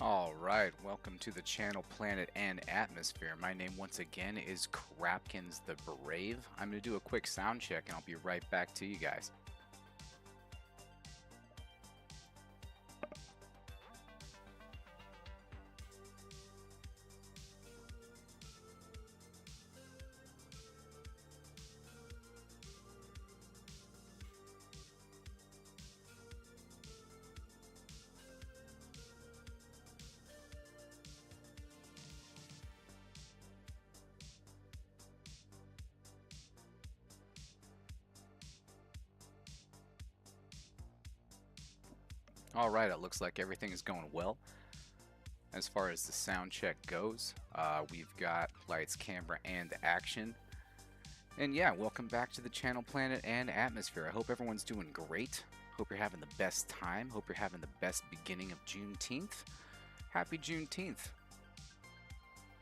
Alright, welcome to the channel Planet and Atmosphere. My name once again is CrapkinsTheBrave. I'm going to do a quick sound check and I'll be right back to you guys. Alright, it looks like everything is going well. As far as the sound check goes, we've got lights, camera, and action. And yeah, welcome back to the channel Planet and Atmosphere. I hope everyone's doing great. Hope you're having the best time. Hope you're having the best beginning of Juneteenth. Happy Juneteenth.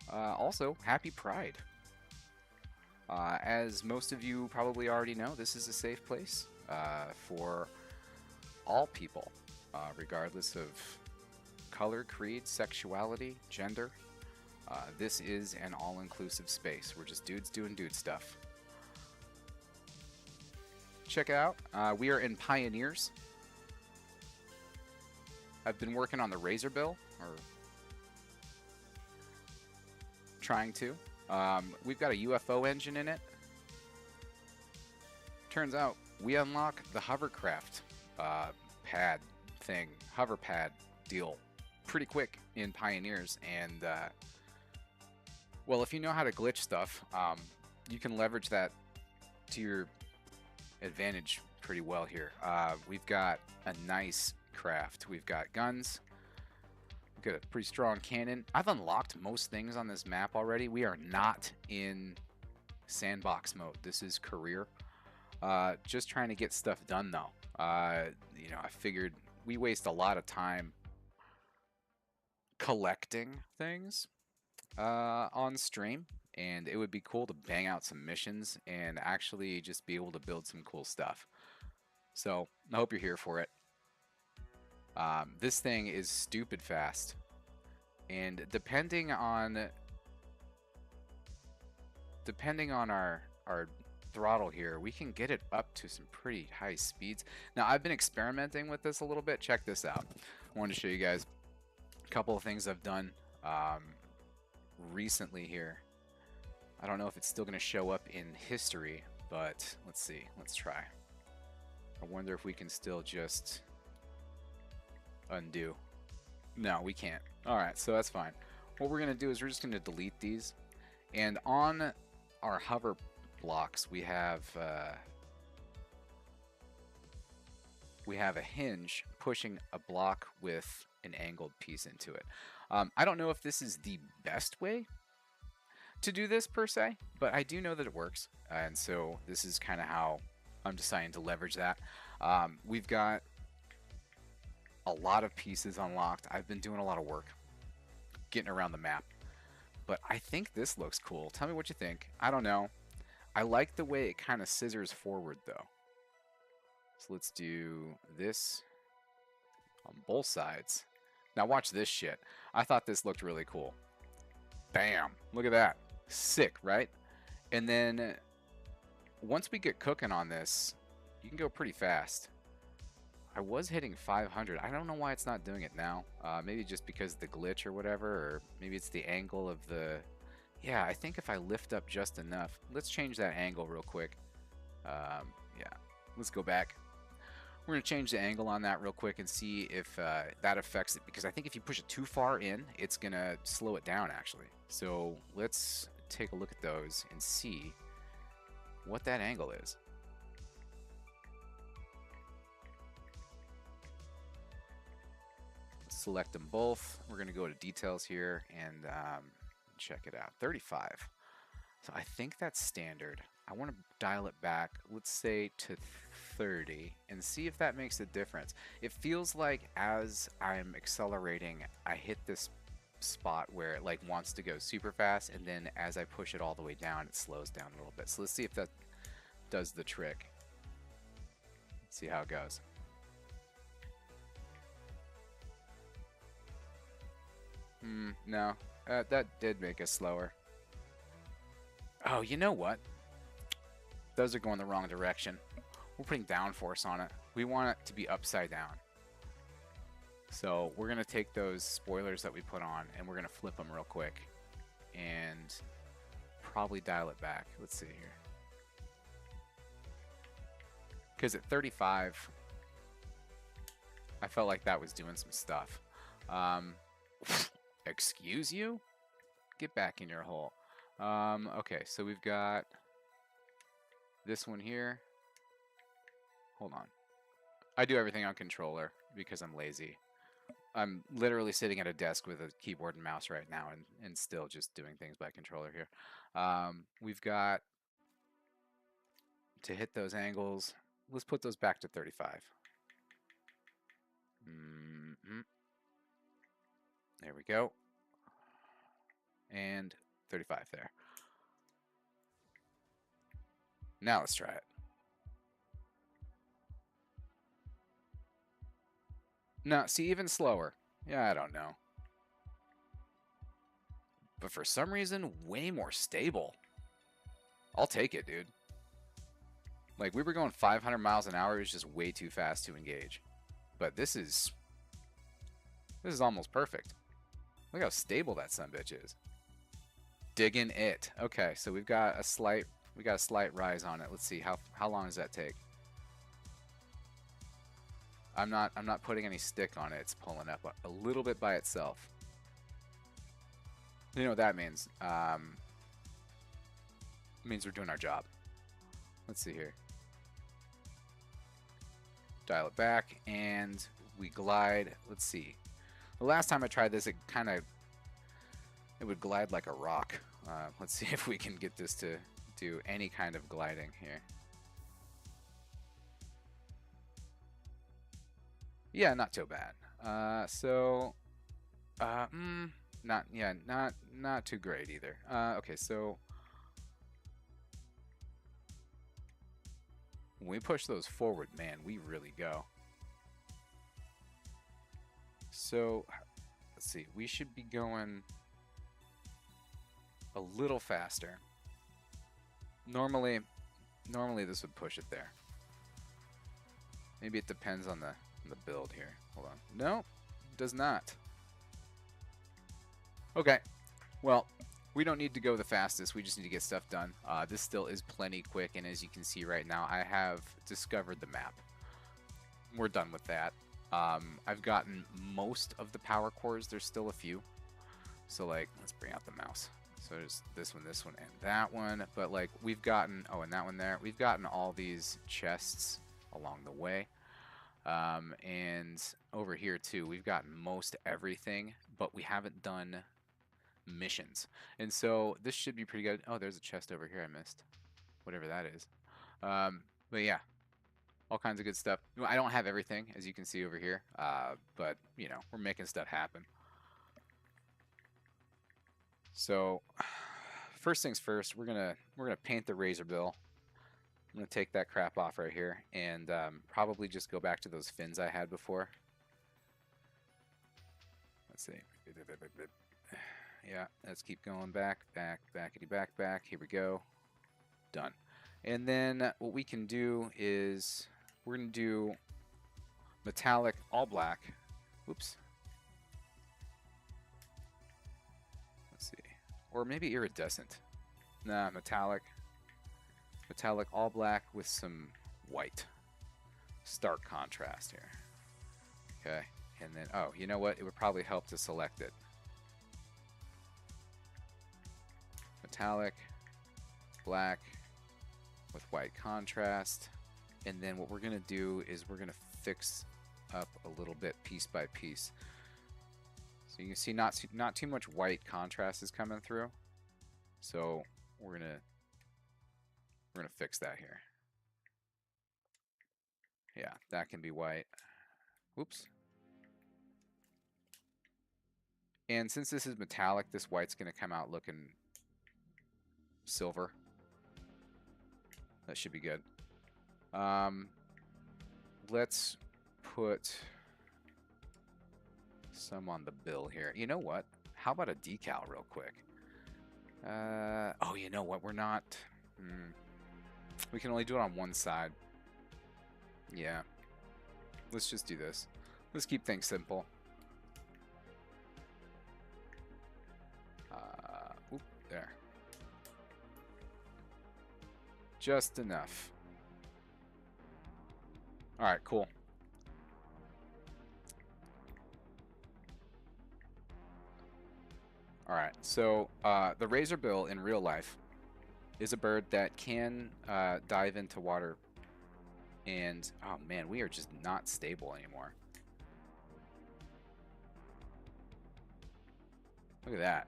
Also, happy Pride. As most of you probably already know, this is a safe place for all people, regardless of color, creed, sexuality, gender. This is an all-inclusive space. We're just dudes doing dude stuff. Check it out. We are in Pioneers. I've been working on the Razor Bill, or trying to. We've got a UFO engine in it. Turns out we unlock the hovercraft pad thing, hover pad deal pretty quick in Pioneers, and well, if you know how to glitch stuff, you can leverage that to your advantage pretty well here. We've got a nice craft. We've got guns. We've got a pretty strong cannon. I've unlocked most things on this map already. We are not in sandbox mode. This is career. Just trying to get stuff done though. You know, I figured we waste a lot of time collecting things on stream, and it would be cool to bang out some missions and actually just be able to build some cool stuff. So I hope you're here for it. This thing is stupid fast, and depending on our throttle here, we can get it up to some pretty high speeds. Now, I've been experimenting with this a little bit. Check this out. I wanted to show you guys a couple of things I've done recently here. I don't know if it's still going to show up in history, but let's see. Let's try. I wonder if we can still just undo. No, we can't. Alright, so that's fine. What we're going to do is we're just going to delete these. And on our hover blocks, we have a hinge pushing a block with an angled piece into it. I don't know if this is the best way to do this per se, but I do know that it works, and so this is kind of how I'm deciding to leverage that. We've got a lot of pieces unlocked. I've been doing a lot of work getting around the map, but I think this looks cool. Tell me what you think. I don't know. I like the way it kind of scissors forward though. So let's do this on both sides. Now watch this shit. I thought this looked really cool. Bam! Look at that. Sick, right? And then once we get cooking on this, you can go pretty fast. I was hitting 500. I don't know why it's not doing it now. Maybe just because of the glitch or whatever, or maybe it's the angle of the... Yeah, I think if I lift up just enough... Let's change that angle real quick. Yeah, let's go back. We're going to change the angle on that real quick and see if that affects it, because I think if you push it too far in, it's going to slow it down, actually. So let's take a look at those and see what that angle is. Let's select them both. We're going to go to details here and check it out. 35. So I think that's standard. I want to dial it back, let's say to 30, and see if that makes a difference. It feels like as I'm accelerating, I hit this spot where it like wants to go super fast, and then as I push it all the way down, it slows down a little bit. So let's see if that does the trick. Let's see how it goes. No, that did make us slower. Oh, you know what? Those are going the wrong direction. We're putting downforce on it. We want it to be upside down. So we're going to take those spoilers that we put on and we're going to flip them real quick and probably dial it back. Let's see here. Because at 35, I felt like that was doing some stuff. Excuse you? Get back in your hole. Okay, so we've got this one here. Hold on. I do everything on controller because I'm lazy. I'm literally sitting at a desk with a keyboard and mouse right now and still just doing things by controller here. We've got to hit those angles. Let's put those back to 35. There we go. And 35 there. Now let's try it. No, see, even slower. Yeah, I don't know. But for some reason, way more stable. I'll take it, dude. Like, we were going 500 miles an hour. It was just way too fast to engage. But this is almost perfect. Look how stable that sumbitch is. Digging it. Okay, so we've got a slight rise on it. Let's see how long does that take? I'm not putting any stick on it. It's pulling up a little bit by itself. You know what that means? It means we're doing our job. Let's see here. Dial it back and we glide. Let's see. The last time I tried this, it would glide like a rock. Let's see if we can get this to do any kind of gliding here. Yeah, not so bad. Not too great either. Okay, so when we push those forward, man, we really go. So let's see, we should be going a little faster. Normally this would push it there. Maybe it depends on the build here. Hold on. No, it does not. Okay. Well, we don't need to go the fastest. We just need to get stuff done. This still is plenty quick, and as you can see right now, I have discovered the map. We're done with that. I've gotten most of the power cores. There's still a few. So, like, let's bring out the mouse. So there's this one, and that one. But, like, we've gotten... Oh, and that one there. We've gotten all these chests along the way. And over here, too, we've gotten most everything. But we haven't done missions. And so this should be pretty good. Oh, there's a chest over here I missed. Whatever that is. But, yeah. All kinds of good stuff. I don't have everything, as you can see over here. But, you know, we're making stuff happen. So, first things first, we're gonna paint the razor bill. I'm gonna take that crap off right here, and probably just go back to those fins I had before. Let's see. Yeah, let's keep going back. Here we go. Done. And then what we can do is we're gonna do metallic all black. Whoops. Let's see. Or maybe iridescent. Nah, metallic. Metallic all black with some white. Stark contrast here. Okay. And then, oh, you know what? It would probably help to select it. Metallic, black with white contrast. And then what we're going to do is we're going to fix up a little bit piece by piece. So you can see not too much white contrast is coming through. So we're gonna fix that here. Yeah, that can be white. Whoops. And since this is metallic, this white's gonna come out looking silver. That should be good. Let's put some on the bill here. You know what? How about a decal real quick? Oh, you know what? We're not... We can only do it on one side. Yeah. Let's just do this. Let's keep things simple. Oop, there. Just enough. Alright, cool. Alright, so the razorbill in real life is a bird that can dive into water. And, oh man, we are just not stable anymore. Look at that.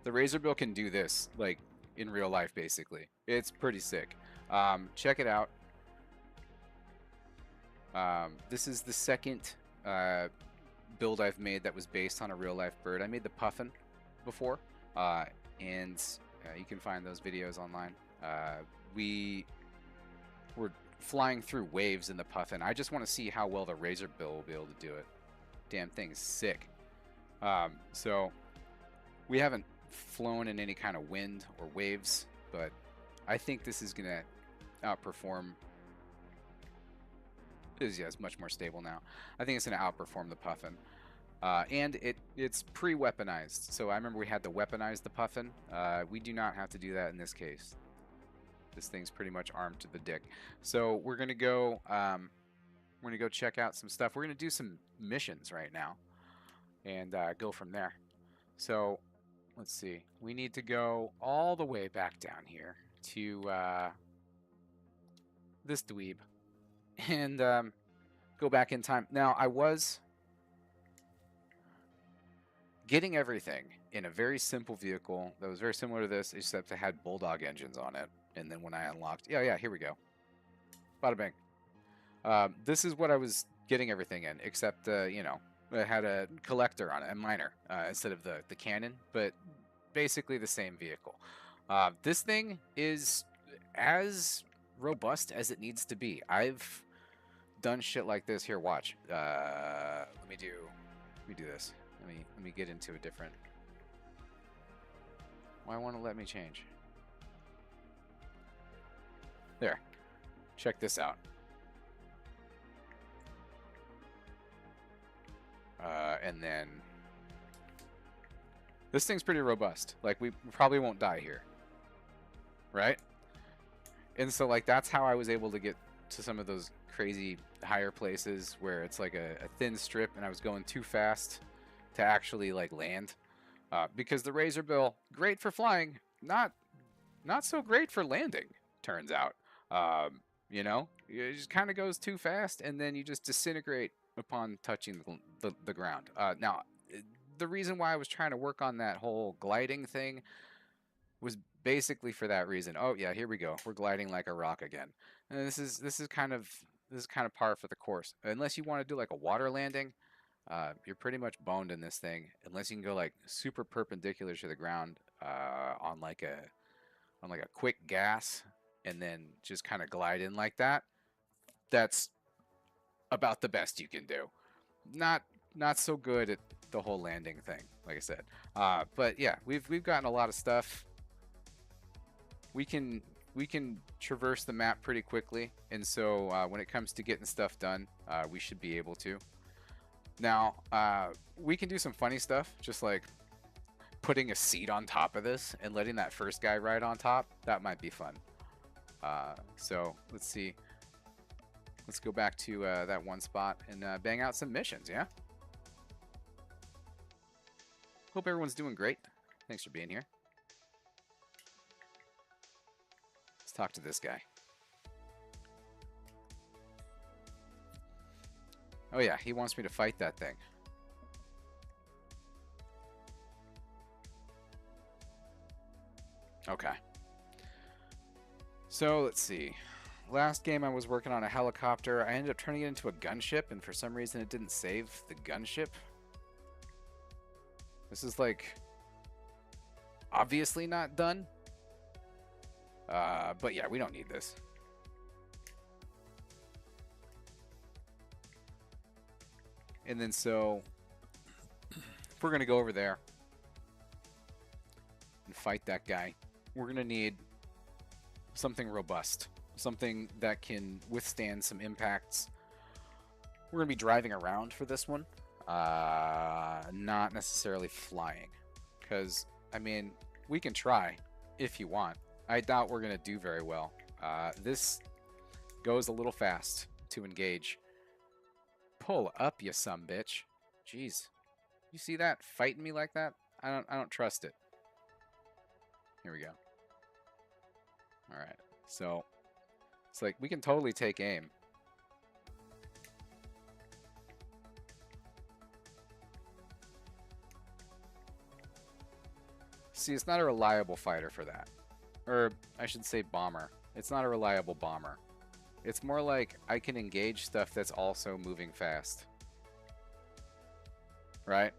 The razorbill can do this, like, in real life, basically. It's pretty sick. Check it out. This is the second build I've made that was based on a real-life bird. I made the puffin before, and you can find those videos online. We were flying through waves in the puffin. I just want to see how well the razorbill will be able to do it. Damn thing is sick. So we haven't flown in any kind of wind or waves, but I think this is gonna outperform. It's much more stable now. I think it's gonna outperform the puffin, and it's pre-weaponized. So I remember we had to weaponize the puffin. We do not have to do that in this case. This thing's pretty much armed to the dick. So we're gonna go. We're gonna go check out some stuff. We're gonna do some missions right now, and go from there. So let's see. We need to go all the way back down here to this dweeb, and go back in time. Now, I was getting everything in a very simple vehicle that was very similar to this, except it had Bulldog engines on it. And then when I unlocked... Yeah, here we go. Bada bing. This is what I was getting everything in, except, you know, it had a collector on it, a miner, instead of the cannon, but basically the same vehicle. This thing is as robust as it needs to be. I've done shit like this. Here, watch. Let me do this. Let me get into a different... Why won't it let me change? There. Check this out. And then this thing's pretty robust. Like, we probably won't die here, right? And so, like, that's how I was able to get to some of those crazy higher places where it's like a thin strip and I was going too fast to actually, like, land. Because the razorbill, great for flying, not so great for landing, turns out. You know, it just kind of goes too fast and then you just disintegrate upon touching the ground. Now, the reason why I was trying to work on that whole gliding thing was basically for that reason. Oh yeah, here we go. We're gliding like a rock again. And this is kind of par for the course. Unless you want to do like a water landing, you're pretty much boned in this thing. Unless you can go like super perpendicular to the ground on like a quick gas and then just kind of glide in like that. That's about the best you can do. Not so good at the whole landing thing, like I said. But yeah, we've gotten a lot of stuff. We can traverse the map pretty quickly, and so when it comes to getting stuff done, we should be able to. Now, we can do some funny stuff, just like putting a seat on top of this and letting that first guy ride on top. That might be fun. So let's see. Let's go back to that one spot and bang out some missions, yeah? Hope everyone's doing great. Thanks for being here. Let's talk to this guy. Oh yeah, he wants me to fight that thing. Okay. So, let's see. Last game I was working on a helicopter. I ended up turning it into a gunship, and for some reason it didn't save the gunship. This is, like, obviously not done. But yeah, we don't need this. And then so if we're going to go over there and fight that guy, we're going to need something robust, something that can withstand some impacts. We're going to be driving around for this one, not necessarily flying, because, I mean, we can try if you want. I doubt we're going to do very well. This goes a little fast to engage. Pull up, you sumbitch. Jeez. You see that? Fighting me like that? I don't trust it. Here we go. Alright. So it's like we can totally take aim. See, it's not a reliable fighter for that. Or I should say bomber. It's not a reliable bomber. It's more like I can engage stuff that's also moving fast. Right?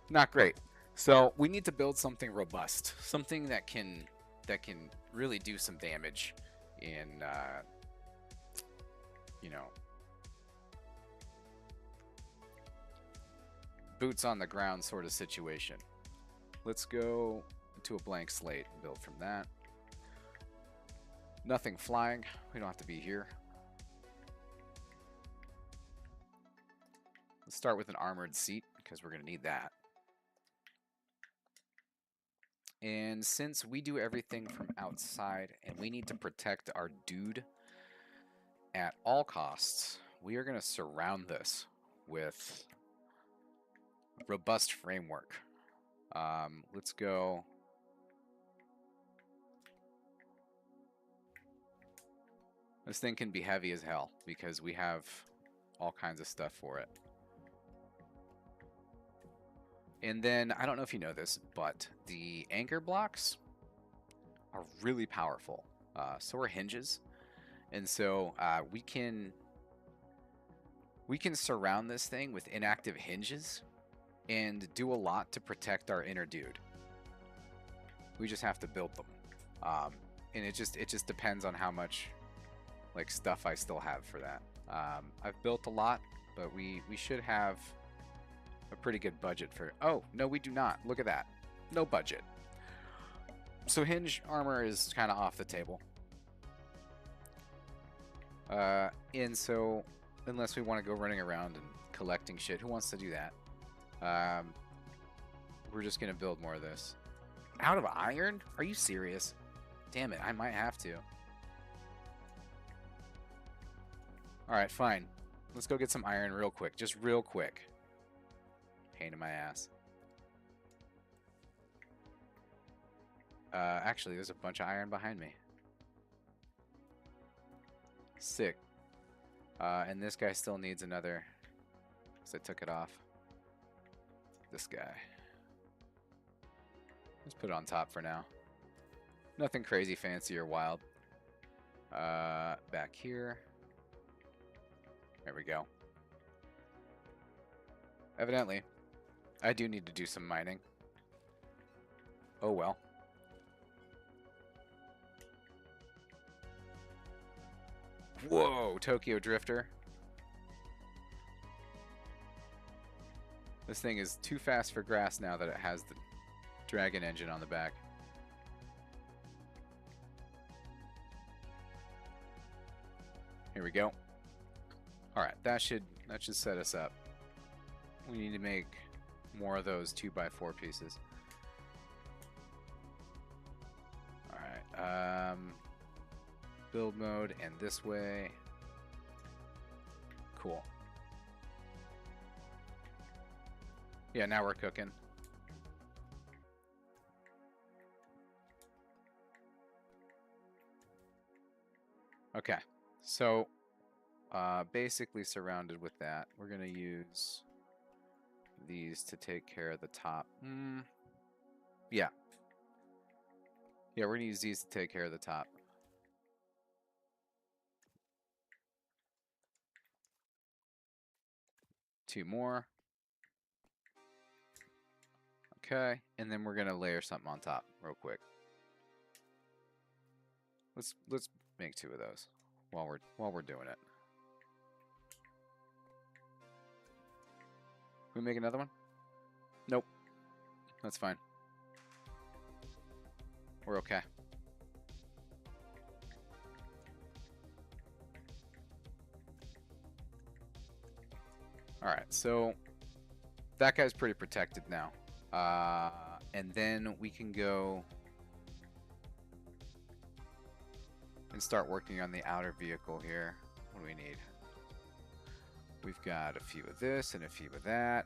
Not great. So we need to build something robust, something that can really do some damage in you know, boots on the ground sort of situation. Let's go to a blank slate and build from that. Nothing flying. We don't have to be here. Let's start with an armored seat because we're going to need that. And since we do everything from outside and we need to protect our dude at all costs, we are going to surround this with robust framework. Let's go. This thing can be heavy as hell because we have all kinds of stuff for it. And then, I don't know if you know this, but the anchor blocks are really powerful. So are hinges. And so we can surround this thing with inactive hinges and do a lot to protect our inner dude. We just have to build them. And it just depends on how much like stuff I still have for that. I've built a lot, but we should have a pretty good budget for... Oh, no, we do not. Look at that. No budget. So hinge armor is kind of off the table. And so, unless we want to go running around and collecting shit, who wants to do that? We're just going to build more of this. Out of iron? Are you serious? Damn it, I might have to. Alright, fine. Let's go get some iron real quick. Just real quick. Pain in my ass. Actually, there's a bunch of iron behind me. Sick. And this guy still needs another, because I took it off. This guy. Let's put it on top for now. Nothing crazy fancy or wild. Back here. There we go. Evidently, I do need to do some mining. Oh well. Whoa, Tokyo Drifter. This thing is too fast for grass now that it has the dragon engine on the back. Here we go. Alright, that should set us up. We need to make more of those 2x4 pieces. Alright, build mode and this way. Cool. Yeah, now we're cooking. Okay, so basically surrounded with that. We're gonna use these to take care of the top. Yeah. Yeah, we're gonna use these to take care of the top. Two more. Okay, and then we're gonna layer something on top real quick. Let's make two of those while we're doing it. we make another one? Nope. That's fine. We're okay. Alright, so that guy's pretty protected now. And then we can go and start working on the outer vehicle here. What do we need? We've got a few of this and a few of that.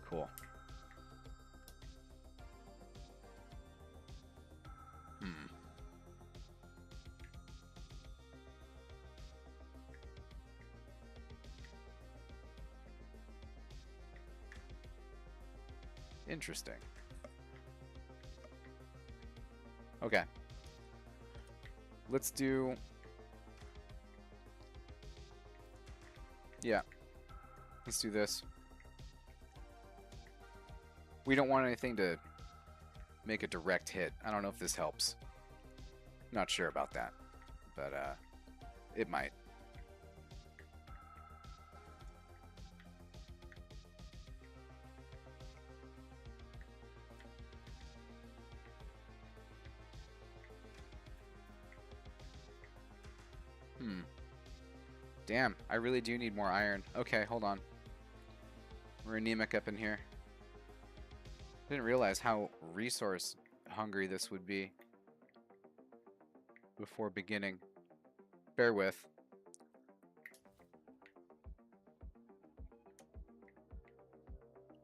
Cool. Interesting. Okay. Let's do... Yeah. Let's do this. We don't want anything to make a direct hit. I don't know if this helps. Not sure about that. But, it might. Damn, I really do need more iron. Okay, hold on. We're anemic up in here. Didn't realize how resource hungry this would be before beginning. Bear with.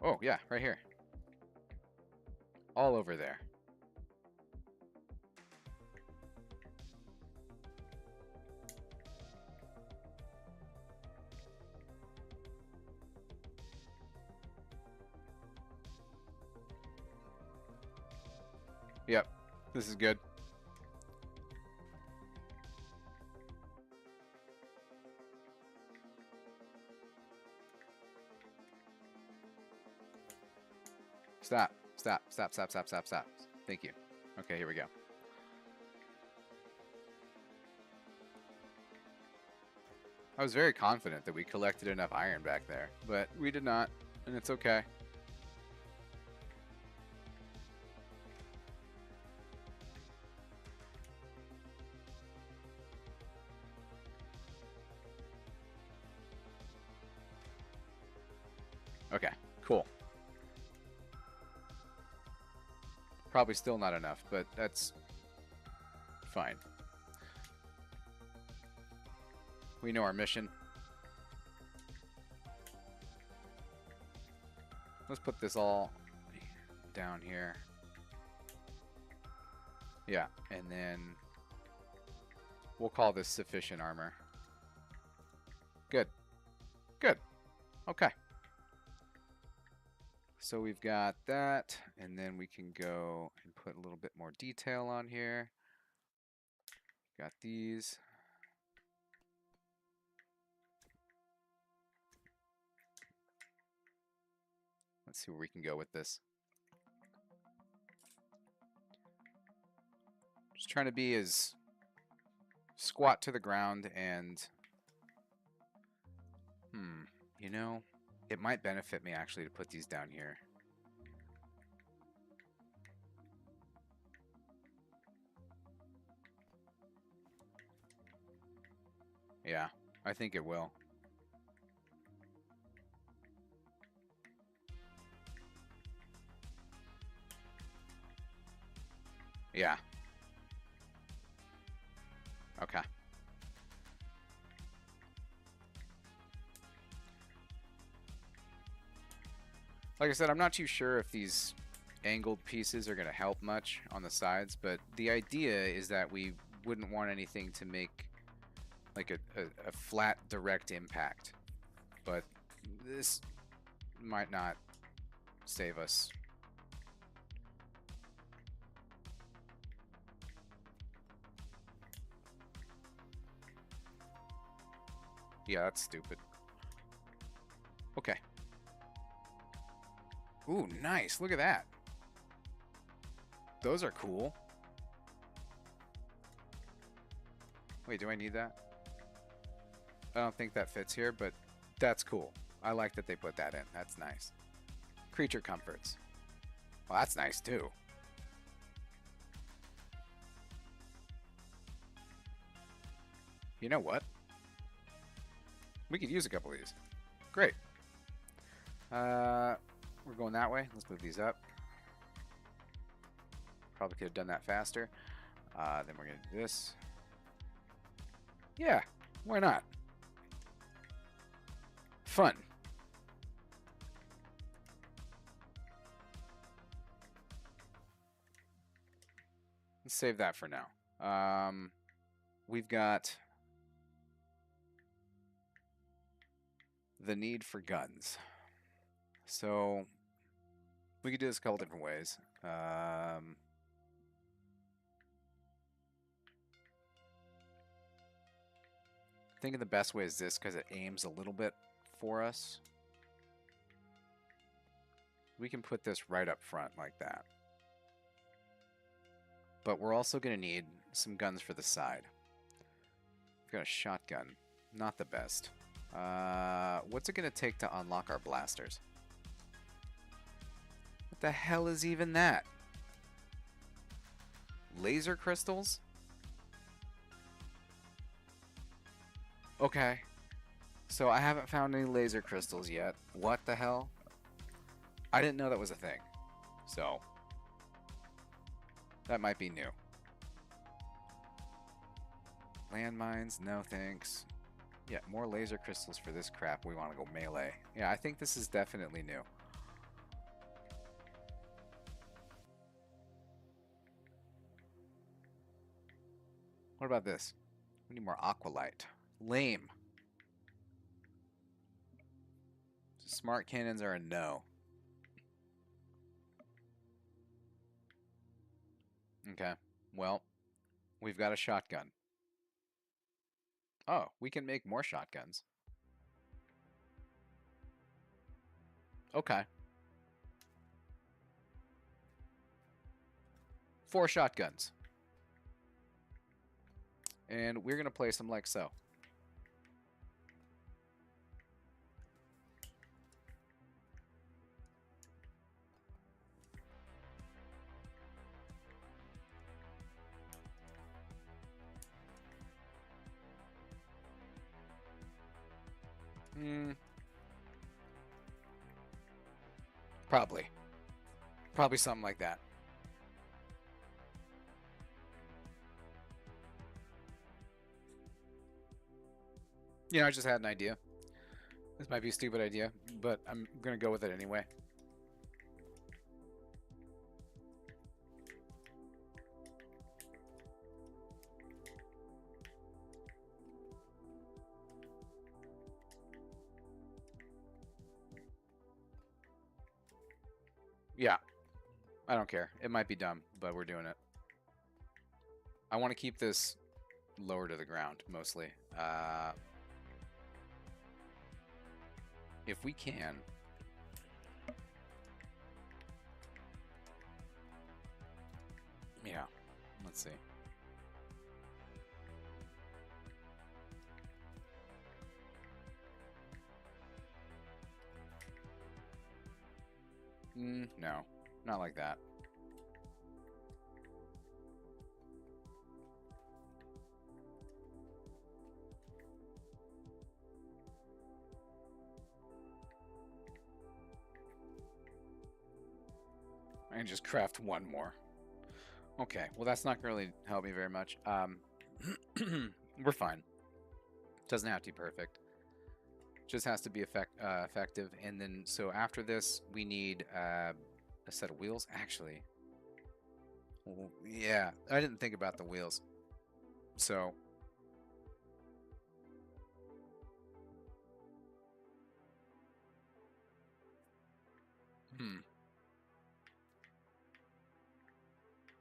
Oh, yeah, right here. All over there. Yep, this is good. Stop, stop, stop, stop, stop, stop, stop. Thank you. Okay, here we go. I was very confident that we collected enough iron back there, but we did not, and it's okay. Okay, cool. Probably still not enough, but that's fine. We know our mission. Let's put this all down here. Yeah, and then we'll call this sufficient armor. Good. Good. Okay. So we've got that, and then we can go and put a little bit more detail on here. Got these. Let's see where we can go with this. Just trying to be as squat to the ground and, you know, it might benefit me actually to put these down here. Yeah, I think it will. Yeah. Okay. Like I said, I'm not too sure if these angled pieces are going to help much on the sides, but the idea is that we wouldn't want anything to make like a flat direct impact, but this might not save us. Yeah, that's stupid. Okay. Ooh, nice. Look at that. Those are cool. Wait, do I need that? I don't think that fits here, but that's cool. I like that they put that in. That's nice. Creature comforts. Well, that's nice too. You know what? We could use a couple of these. Great. We're going that way. Let's move these up. Probably could have done that faster. Then we're going to do this. Yeah, why not? Fun. Let's save that for now. We've got the need for guns. So we could do this a couple different ways. I think the best way is this because it aims a little bit for us. We can put this right up front like that. But we're also going to need some guns for the side. We've got a shotgun. Not the best. What's it going to take to unlock our blasters? What the hell is even that? Laser crystals? Okay. So I haven't found any laser crystals yet. What the hell? I didn't know that was a thing. So that might be new. Landmines, no thanks. Yeah, more laser crystals for this crap. We want to go melee. Yeah, I think this is definitely new. What about this? We need more aqualite. Lame. Smart cannons are a no. Okay, well, we've got a shotgun. Oh, we can make more shotguns. Okay. 4 shotguns. And we're going to place them like so. Probably. Probably something like that. You know, I just had an idea. This might be a stupid idea, but I'm going to go with it anyway. Yeah. I don't care. It might be dumb, but we're doing it. I want to keep this lower to the ground, mostly. If we can. Yeah. Let's see. No. Not like that. And just craft one more. Okay, well that's not going to really help me very much. We're fine. Doesn't have to be perfect. Just has to be effective. And then, so after this, we need a set of wheels. Actually, well, yeah, I didn't think about the wheels. So,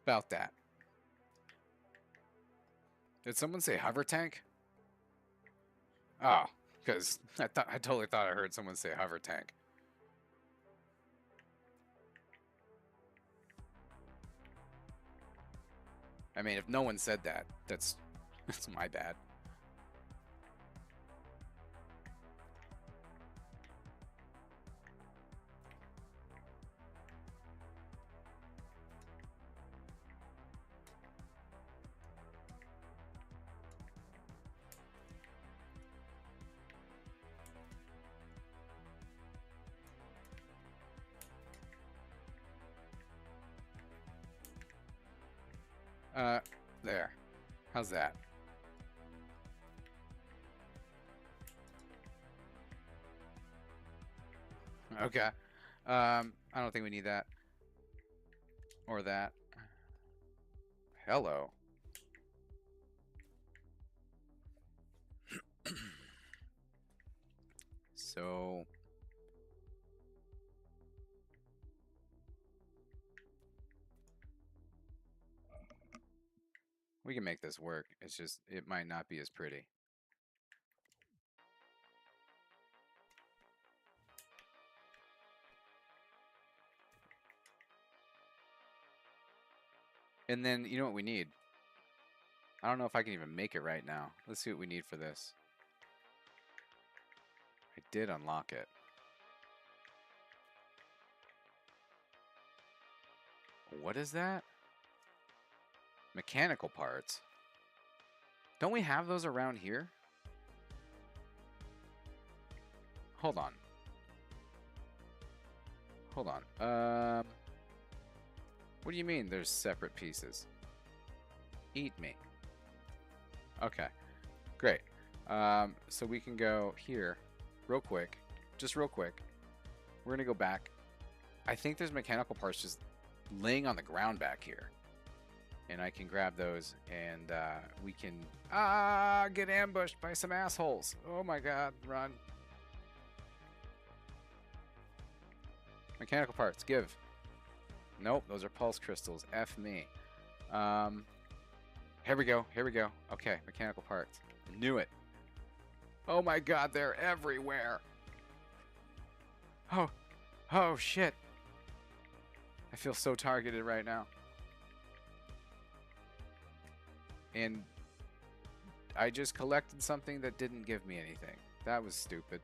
about that. Did someone say hover tank? Oh, because I totally thought I heard someone say hover tank. I mean, if no one said that, that's my bad. There. How's that? Okay. I don't think we need that. Or that. Hello. So... we can make this work. It's just, it might not be as pretty. And then, you know what we need? I don't know if I can even make it right now. Let's see what we need for this. I did unlock it. What is that? Mechanical parts. Don't we have those around here? Hold on. Hold on. What do you mean there's separate pieces? Eat me. Okay. Great. So we can go here real quick. Just real quick. We're going to go back. I think there's mechanical parts just laying on the ground back here. And I can grab those and we can get ambushed by some assholes. Oh my god, run. Mechanical parts, give. Nope, those are pulse crystals. F me. Here we go, here we go. Okay, mechanical parts. Knew it. Oh my god, they're everywhere. Oh shit. I feel so targeted right now. And I just collected something that didn't give me anything. That was stupid.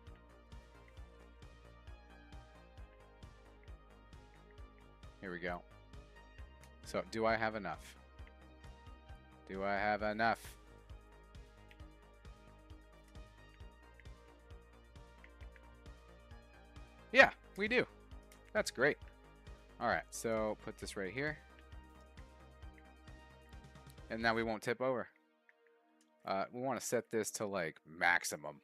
Here we go. So, do I have enough? Do I have enough? Yeah, we do. That's great. Alright, so put this right here. And now we won't tip over. We want to set this to like maximum.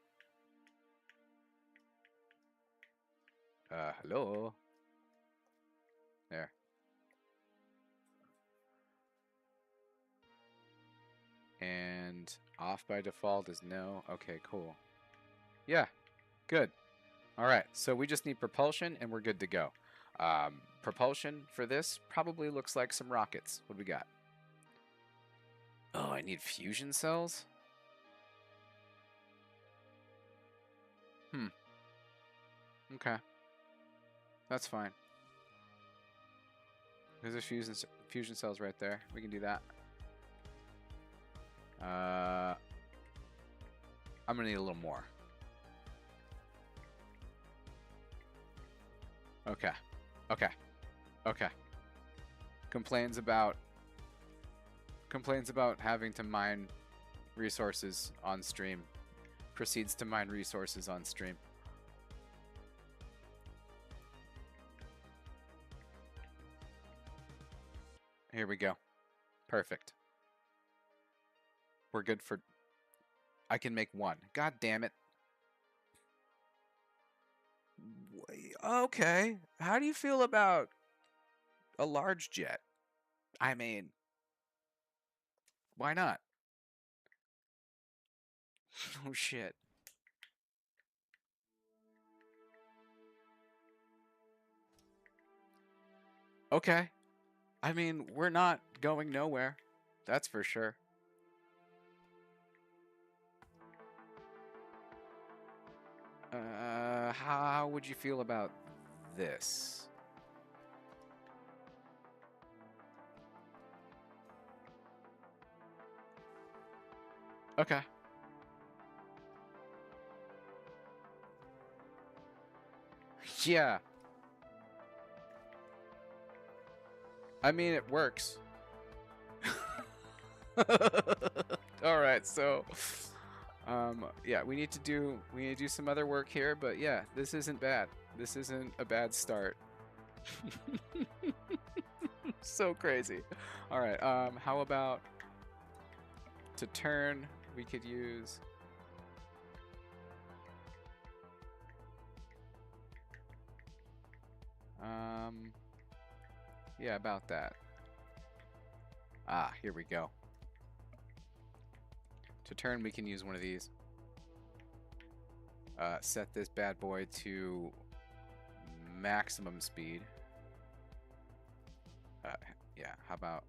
Hello? There. And off by default is no. Okay, cool. Yeah, good. Alright, so we just need propulsion and we're good to go. Propulsion for this probably looks like some rockets. What do we got? Oh, I need fusion cells? Okay. That's fine. There's a fusion cells right there. We can do that. I'm gonna need a little more. Okay. Okay. Okay. Complains about having to mine resources on stream. Proceeds to mine resources on stream. Here we go. Perfect. We're good for... I can make one. God damn it. Okay. How do you feel about a large jet? I mean... why not? Oh shit. Okay. I mean, we're not going nowhere. That's for sure. How would you feel about this? Okay. Yeah. I mean, it works. All right, so yeah, we need to do some other work here, but yeah, this isn't bad. This isn't a bad start. So crazy. All right. How about to turn? We could use. Yeah, about that. Ah, here we go. To turn, we can use one of these. Set this bad boy to maximum speed. Yeah, how about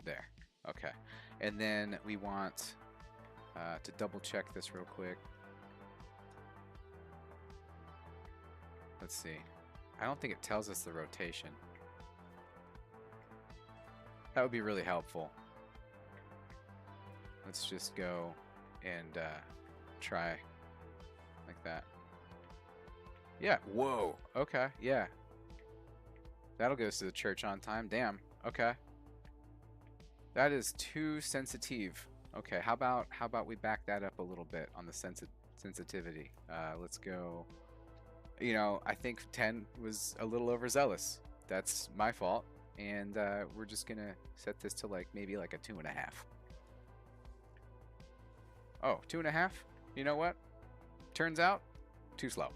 there? Okay. And then we want to double check this real quick. Let's see. I don't think it tells us the rotation. That would be really helpful. Let's just go and try like that. Yeah. Whoa. Okay. Yeah. That'll get us to the church on time. Damn. Okay. That is too sensitive. Okay. How about we back that up a little bit on the sensitivity? Let's go. You know, I think 10 was a little overzealous. That's my fault. And we're just gonna set this to like maybe like a 2.5. Oh, 2.5? You know what? Turns out, too slow.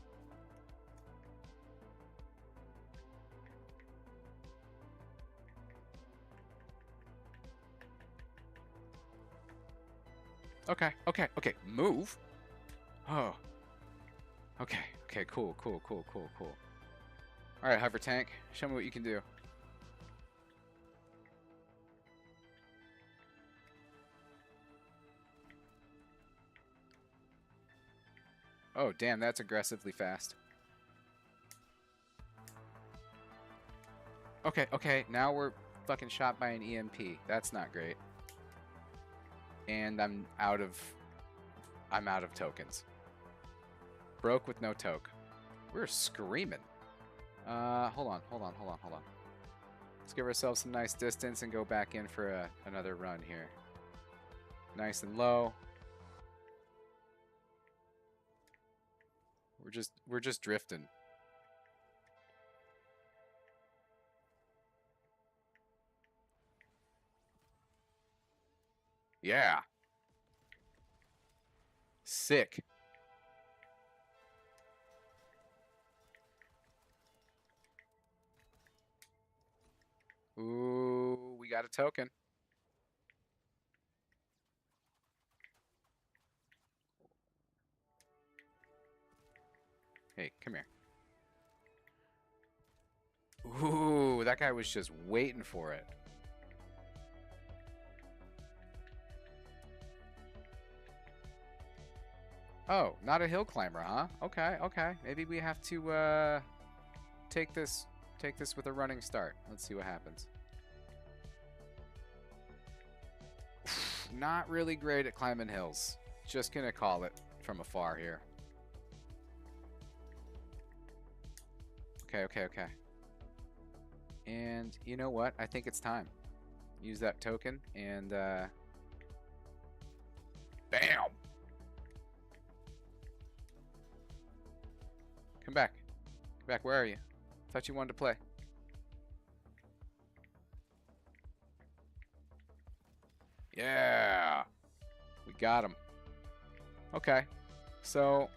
Okay, okay, okay. Move. Oh. Okay, okay, cool. Alright, hover tank. Show me what you can do. Oh, damn, that's aggressively fast. Okay, okay, now we're fucking shot by an EMP. That's not great. And I'm out of tokens. Broke with no toke. We're screaming. Hold on. Let's give ourselves some nice distance and go back in for another run here. Nice and low. We're just drifting. Yeah. Sick. Ooh, we got a token. Hey, come here. Ooh, that guy was just waiting for it. Oh, not a hill climber, huh? Okay, okay. Maybe we have to take this with a running start. Let's see what happens. Not really great at climbing hills. Just gonna call it from afar here. Okay, okay, okay. And you know what? I think it's time. Use that token and bam! Come back. Come back, where are you? Thought you wanted to play. Yeah! We got him. Okay. So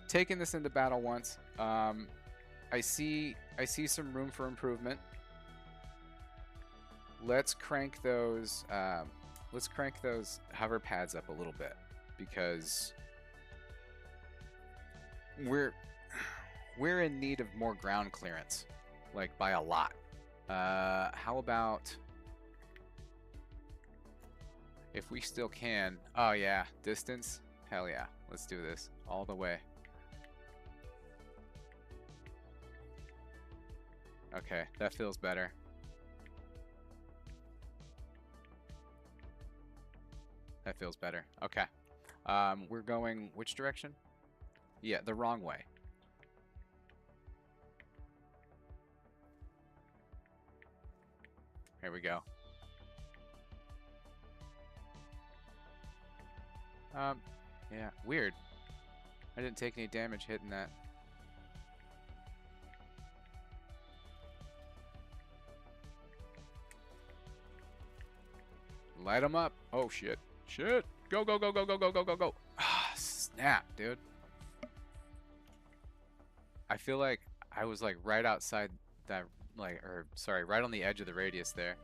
taking this into battle once. I see some room for improvement. Let's crank those hover pads up a little bit because we're in need of more ground clearance, like by a lot. How about if we still can? Oh yeah, distance. Hell yeah, let's do this all the way. Okay, that feels better. That feels better. Okay. We're going which direction? Yeah, the wrong way. Here we go. Yeah, weird. I didn't take any damage hitting that. Light them up. Oh, shit. Shit. Go, go, go, go, go, go, go, go, go. Ah, snap, dude. I feel like I was like right outside that, like, or sorry, right on the edge of the radius there.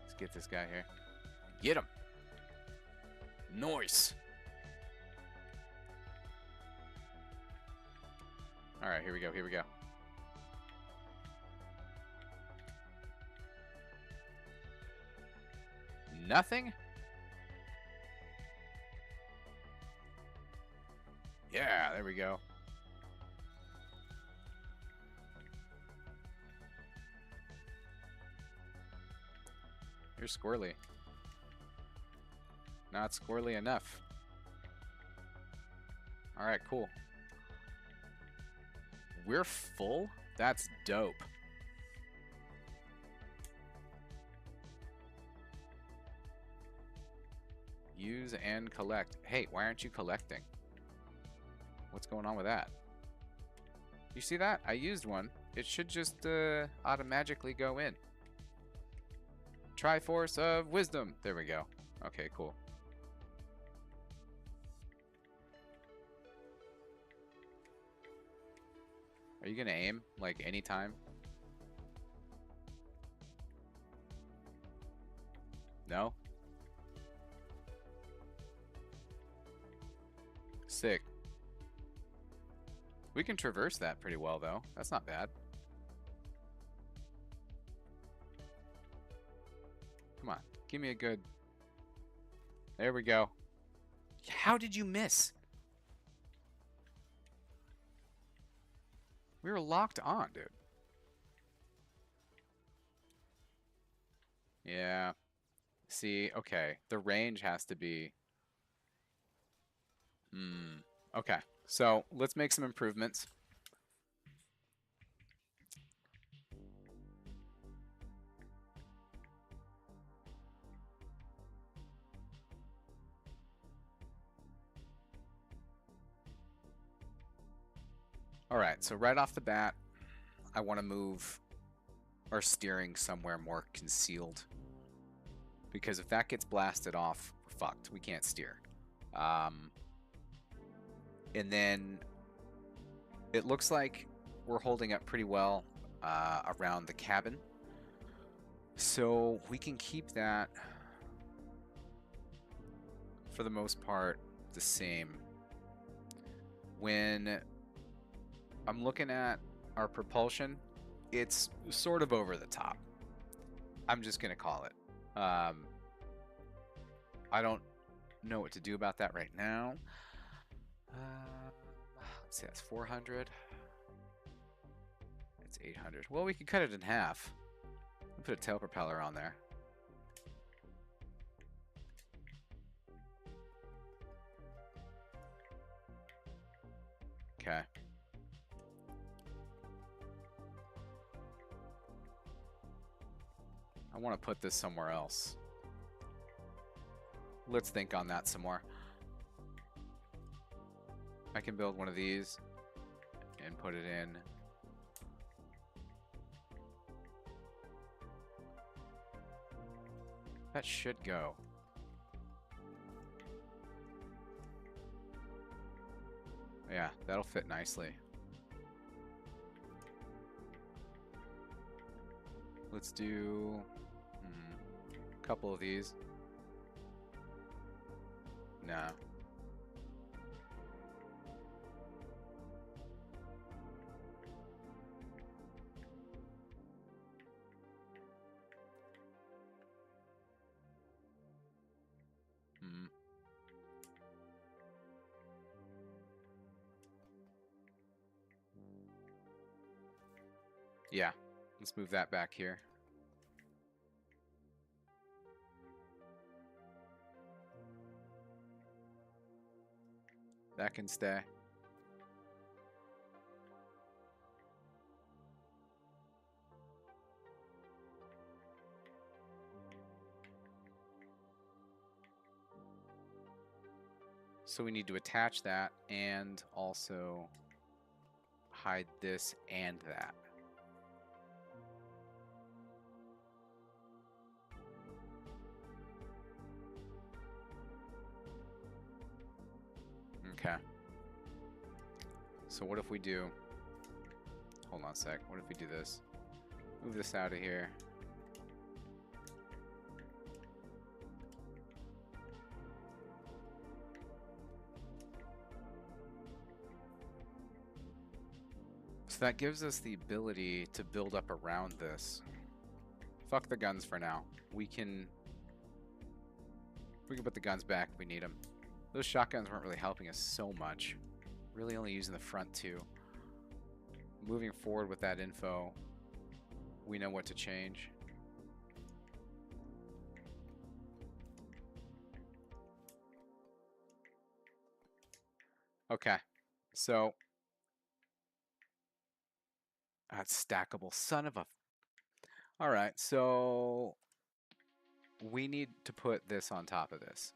Let's get this guy here. Get him. Nice. All right, here we go. Here we go. Nothing? Yeah, there we go. You're squirrely. Not squirrely enough. Alright, cool. We're full? That's dope. Use and collect. Hey, why aren't you collecting? What's going on with that? You see that? I used one. It should just automatically go in. Triforce of Wisdom. There we go. Okay, cool. Are you gonna aim like anytime? No? Sick. We can traverse that pretty well though. That's not bad. Come on, give me a good... There we go. How did you miss? We were locked on, dude. Yeah. See, okay. The range has to be... Okay. So, let's make some improvements. Alright, so right off the bat, I want to move our steering somewhere more concealed. Because if that gets blasted off, we're fucked. We can't steer. And then it looks like we're holding up pretty well around the cabin. So we can keep that, for the most part, the same. When I'm looking at our propulsion, it's sort of over the top. I'm just going to call it. I don't know what to do about that right now. Let's see, that's 400. It's 800. Well, we could cut it in half. We'll put a tail propeller on there. Okay. I want to put this somewhere else. Let's think on that some more. I can build one of these and put it in. That should go. Yeah, that'll fit nicely. Let's do a couple of these. No. Yeah, let's move that back here. That can stay. So we need to attach that and also hide this and that. Okay. So what if we do... Hold on a sec. What if we do this? Move this out of here. So that gives us the ability to build up around this. Fuck the guns for now. We can put the guns back if we need them. Those shotguns weren't really helping us so much. Really only using the front two. Moving forward with that info, we know what to change. Okay, so that's stackable. Son of a... Alright, so we need to put this on top of this.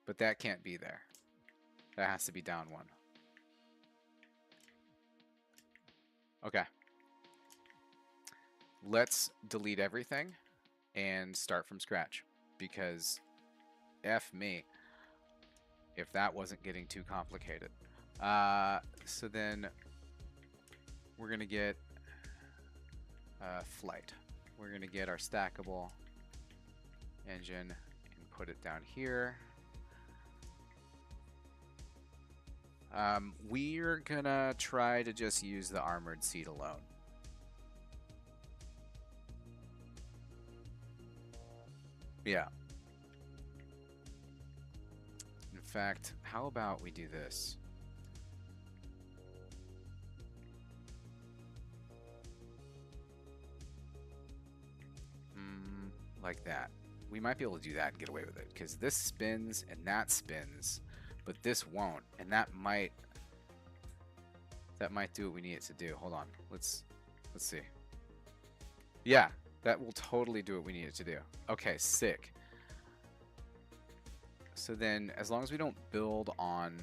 But that can't be there. That has to be down one. Okay. Let's delete everything and start from scratch. Because F me if that wasn't getting too complicated. So then we're going to get flight. We're going to get our stackable engine and put it down here. We're going to try to just use the armored seat alone. Yeah. In fact, how about we do this? Like that. We might be able to do that and get away with it, because this spins and that spins, but this won't, and that might do what we need it to do. Hold on. Let's see. Yeah, that will totally do what we need it to do. Okay, sick. So then, as long as we don't build on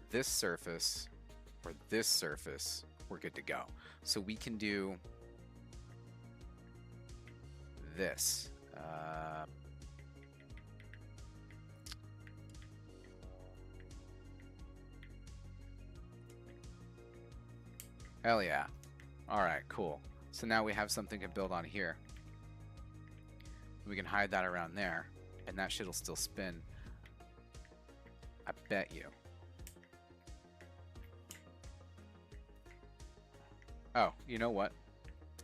this surface or this surface, we're good to go. So we can do this. Hell yeah. Alright, cool. So now we have something to build on here. We can hide that around there, and that shit'll still spin. I bet you. Oh, you know what?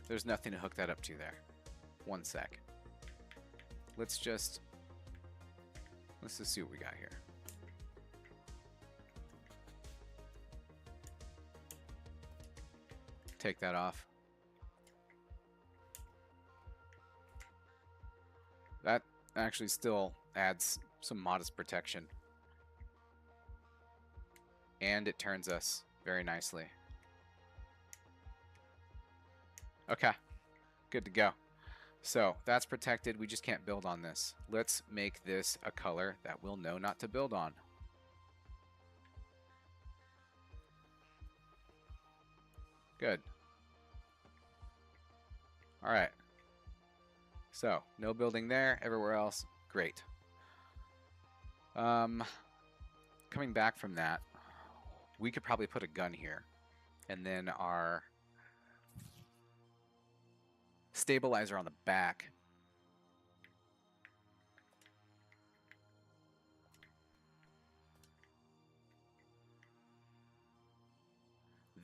There's nothing to hook that up to there. One sec. Let's just see what we got here. Take that off. That actually still adds some modest protection. And it turns us very nicely. Okay, good to go. So that's protected. We just can't build on this. Let's make this a color that we'll know not to build on. Good. All right. So no building there. Everywhere else, great. Coming back from that, we could probably put a gun here, and then our stabilizer on the back.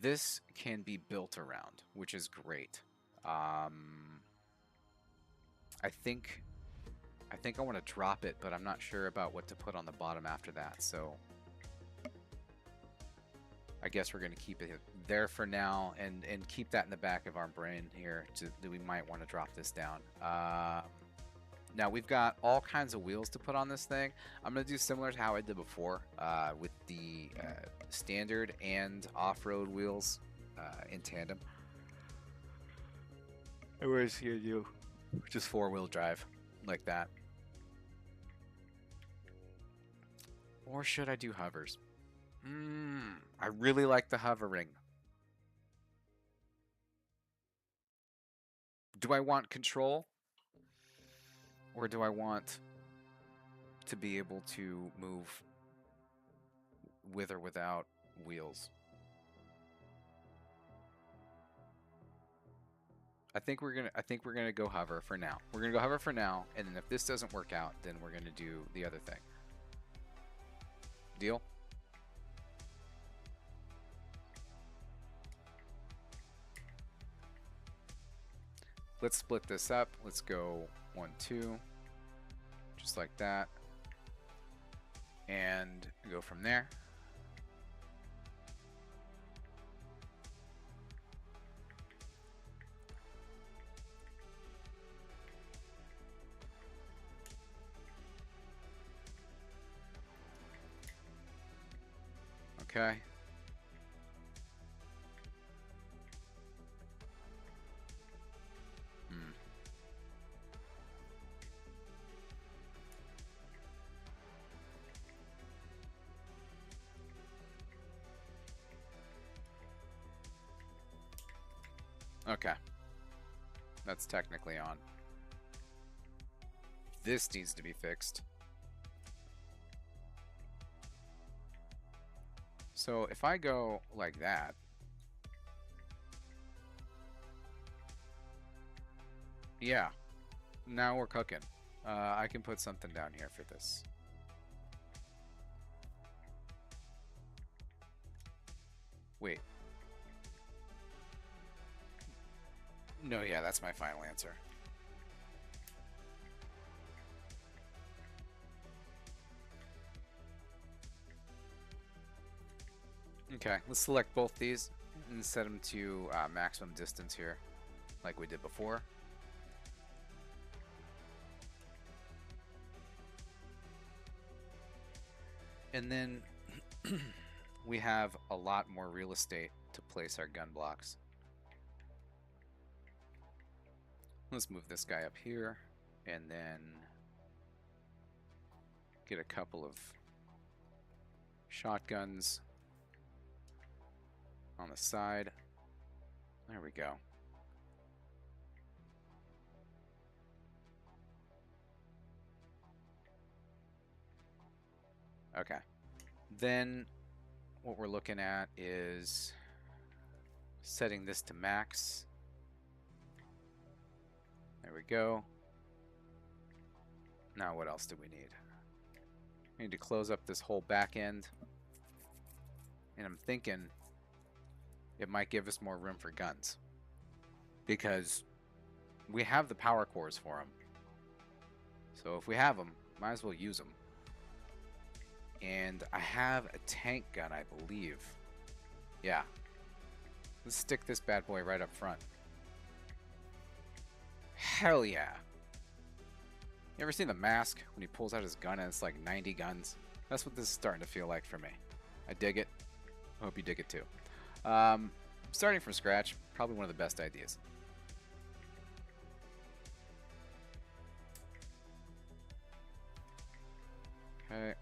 This can be built around, which is great. I think I want to drop it, but I'm not sure about what to put on the bottom after that. So I guess we're going to keep it there for now, and keep that in the back of our brain here that we might want to drop this down. Now we've got all kinds of wheels to put on this thing. I'm going to do similar to how I did before with the standard and off-road wheels in tandem. Whereas here you just four-wheel drive like that. Or should I do hovers? I really like the hovering. Do I want control? Or do I want to be able to move with or without wheels. I think we're gonna go hover for now. We're gonna go hover for now, and then if this doesn't work out, then we're gonna do the other thing. Deal? Let's split this up. Let's go 1, 2, just like that, and go from there. Okay. Okay. That's technically on. This needs to be fixed. So if I go like that, yeah, now we're cooking. I can put something down here for this. Wait. No, yeah, that's my final answer. Okay, let's select both these and set them to maximum distance here, like we did before. And then we have a lot more real estate to place our gun blocks. Let's move this guy up here and then get a couple of shotguns on the side. There we go. Okay. Then what we're looking at is setting this to max. There we go. Now what else do we need? We need to close up this whole back end. And I'm thinking it might give us more room for guns, because we have the power cores for them. So if we have them, might as well use them. And I have a tank gun, I believe. Yeah. Let's stick this bad boy right up front. Hell yeah. You ever seen The Mask when he pulls out his gun and it's like 90 guns? That's what this is starting to feel like for me. I dig it. I hope you dig it too. Starting from scratch, probably one of the best ideas. Okay.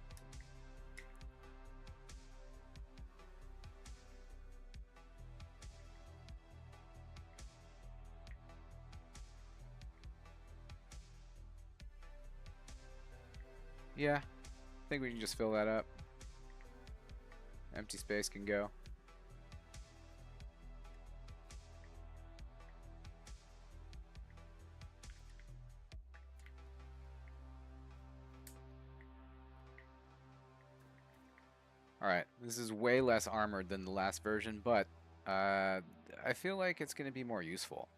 Yeah, I think we can just fill that up. Empty space can go. Alright, this is way less armored than the last version, but I feel like it's going to be more useful.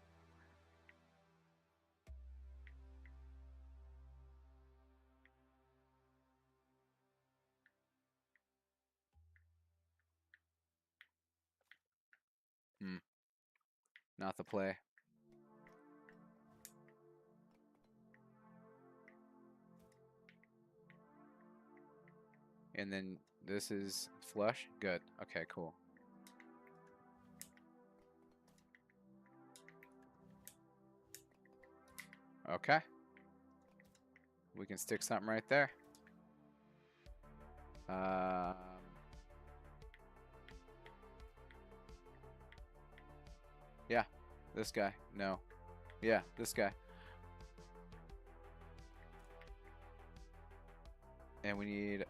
Not the play. And then this is flush? Good. Okay, cool. Okay. We can stick something right there. Yeah, this guy. No. Yeah, this guy. And we need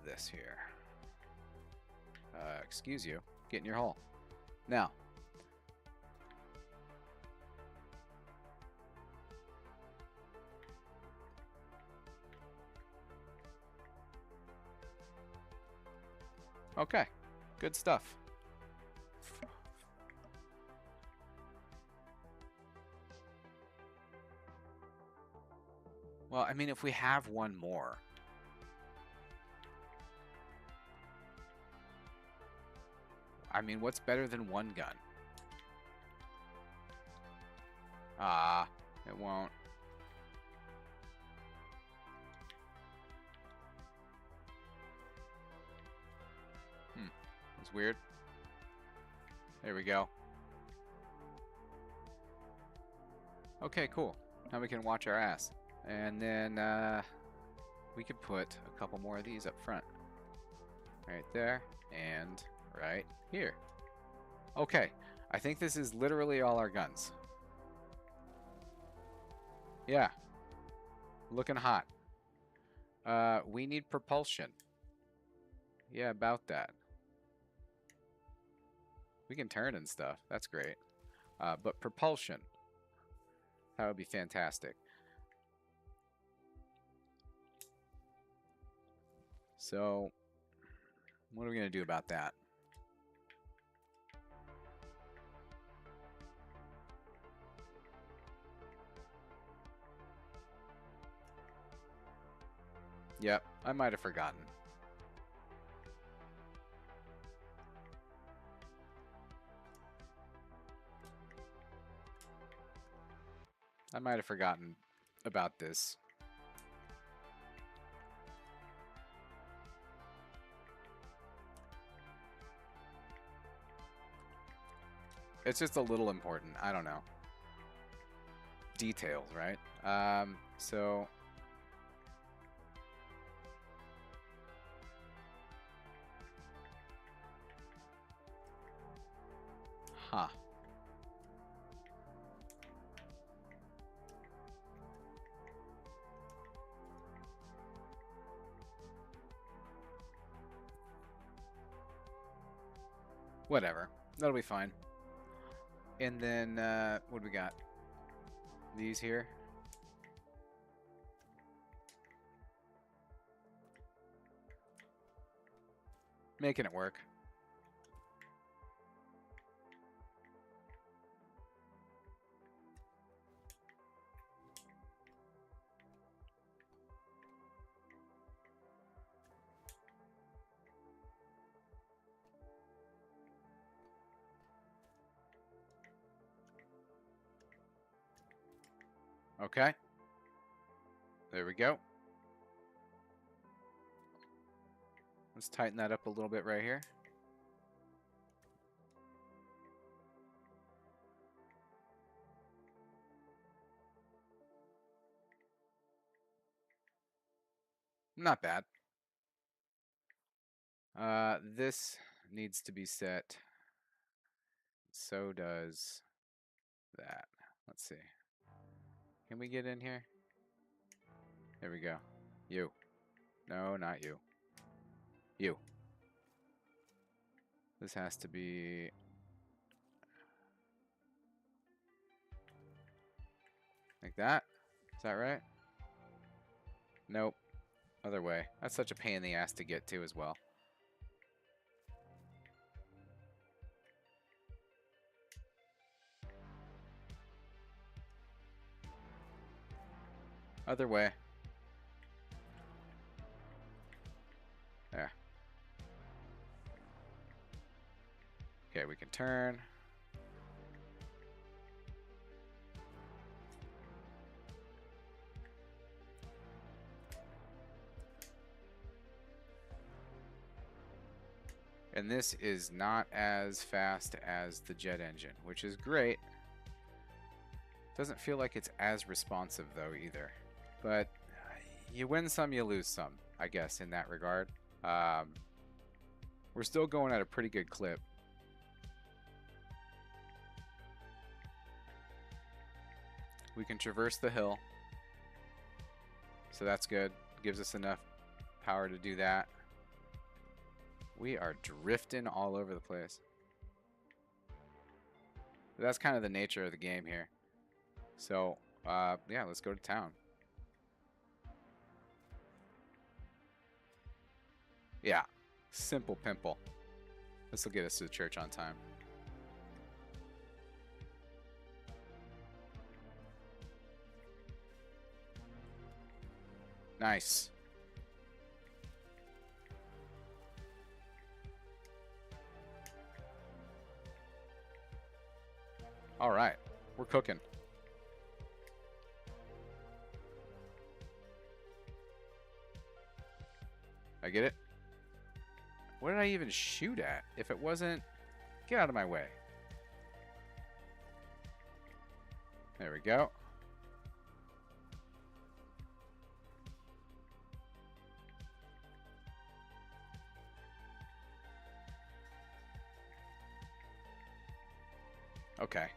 this here. Excuse you. Get in your hole. Now. Okay. Good stuff. Well, I mean, if we have one more. I mean, what's better than one gun? Ah, it won't. It's weird. There we go. Okay, cool. Now we can watch our ass. And then we could put a couple more of these up front. Right there and right here. Okay, I think this is literally all our guns. Yeah. Looking hot. We need propulsion. Yeah, about that. We can turn and stuff. That's great. But propulsion. That would be fantastic. So, what are we going to do about that? Yep, I might have forgotten. I might have forgotten about this. It's just a little important. I don't know. Details, right? So... Huh. Whatever. That'll be fine. And then, what do we got? These here. Making it work. Okay. There we go. Let's tighten that up a little bit right here. Not bad. This needs to be set. So does that. Let's see. Can we get in here? There we go. You. No, not you. You. This has to be... like that? Is that right? Nope. Other way. That's such a pain in the ass to get to as well. Other way. There. Okay, we can turn. And this is not as fast as the jet engine, which is great. Doesn't feel like it's as responsive though either. But you win some, you lose some, I guess, in that regard. We're still going at a pretty good clip. We can traverse the hill. So that's good. Gives us enough power to do that. We are drifting all over the place. But that's kind of the nature of the game here. So, yeah, let's go to town. Yeah, simple pimple. This will get us to the church on time. Nice. All right, we're cooking. I get it. What did I even shoot at? If it wasn't... Get out of my way. There we go. Okay.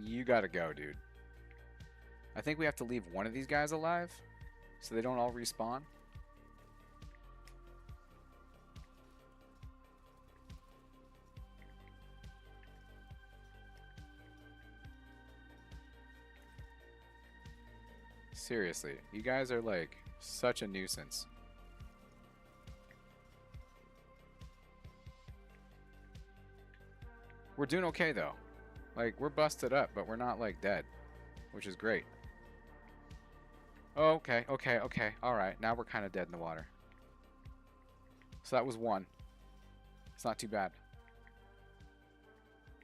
You gotta go, dude. I think we have to leave one of these guys alive so they don't all respawn. Seriously, you guys are like such a nuisance. We're doing okay though. Like, we're busted up, but we're not like dead, which is great. Oh, okay, okay, okay. All right, now we're kind of dead in the water. So that was one. It's not too bad.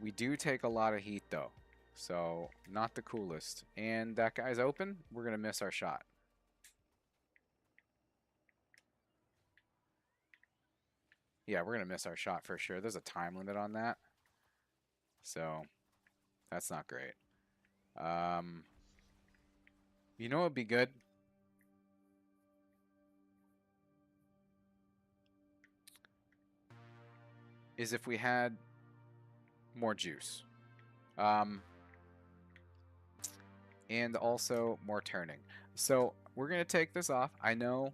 We do take a lot of heat though, so not the coolest. And that guy's open. We're gonna miss our shot. Yeah, we're gonna miss our shot for sure. There's a time limit on that, so that's not great. You know what would be good? Is if we had more juice. And also more turning. So we're going to take this off. I know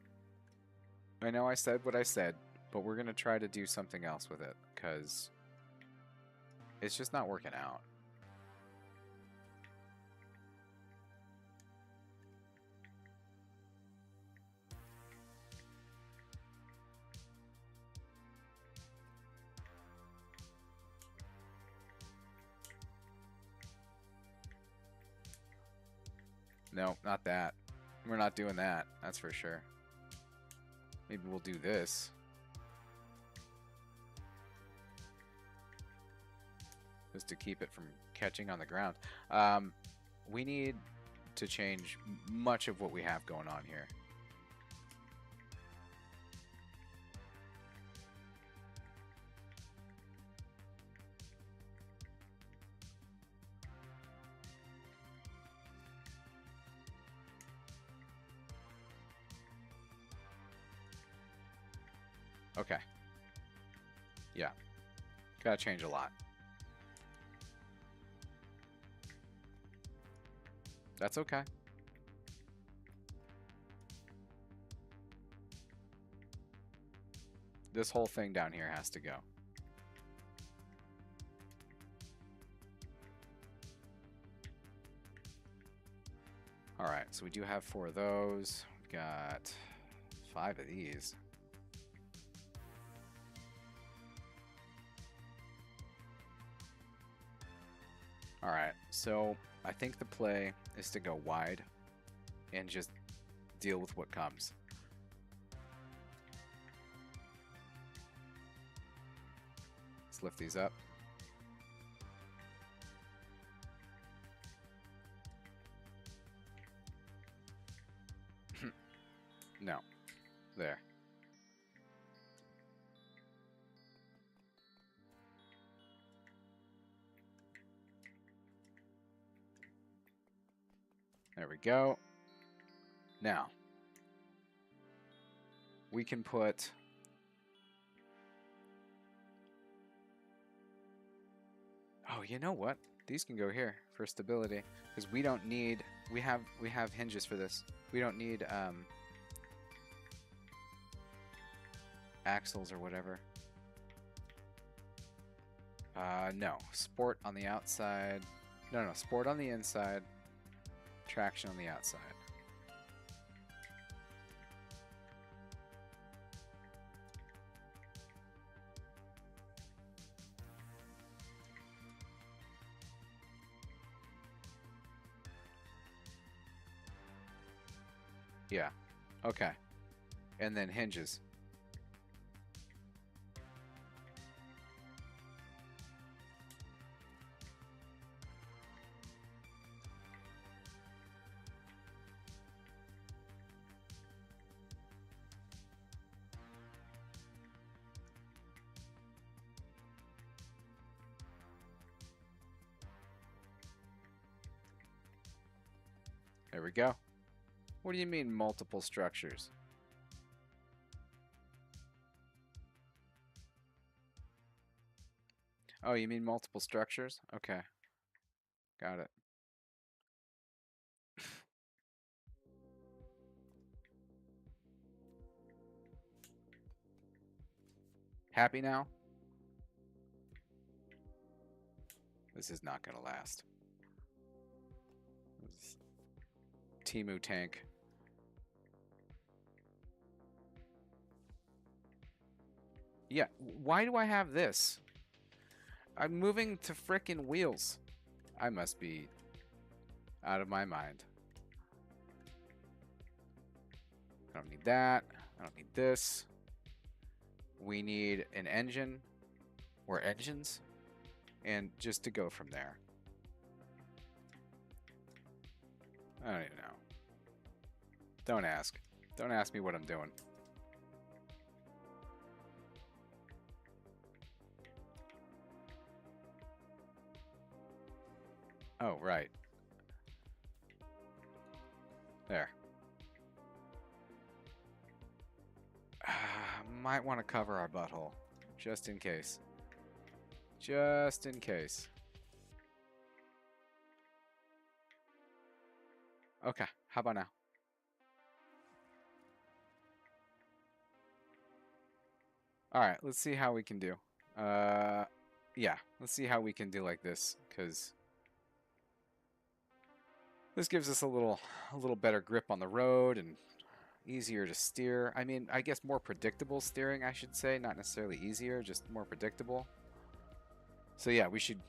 I said what I said, but we're going to try to do something else with it because it's just not working out. No, not that. We're not doing that. That's for sure. Maybe we'll do this. Just to keep it from catching on the ground. We need to change much of what we have going on here. Okay. Yeah. Gotta change a lot. That's okay. This whole thing down here has to go. Alright, so we do have 4 of those. We've got 5 of these. Alright, so I think the play is to go wide and just deal with what comes. Let's lift these up. No. There. There we go. Now, we can put oh, you know what? These can go here for stability because we don't need We have hinges for this. We don't need axles or whatever. No. Sport on the outside. No, sport on the inside. Traction on the outside. Yeah. Okay. And then hinges. There we go. What do you mean multiple structures? Oh, you mean multiple structures? Okay. Got it. Happy now? This is not going to last. Timu tank. Yeah, why do I have this? I'm moving to frickin' wheels. I must be out of my mind. I don't need that. I don't need this. We need an engine or engines, and just to go from there. I don't even know. Don't ask. Don't ask me what I'm doing. Oh, right. There. Might want to cover our butthole. Just in case. Just in case. Okay, how about now? Alright, let's see how we can do. Yeah, let's see how we can do like this, because this gives us a little better grip on the road and easier to steer. I mean, I guess more predictable steering, I should say, not necessarily easier, just more predictable. So yeah, we should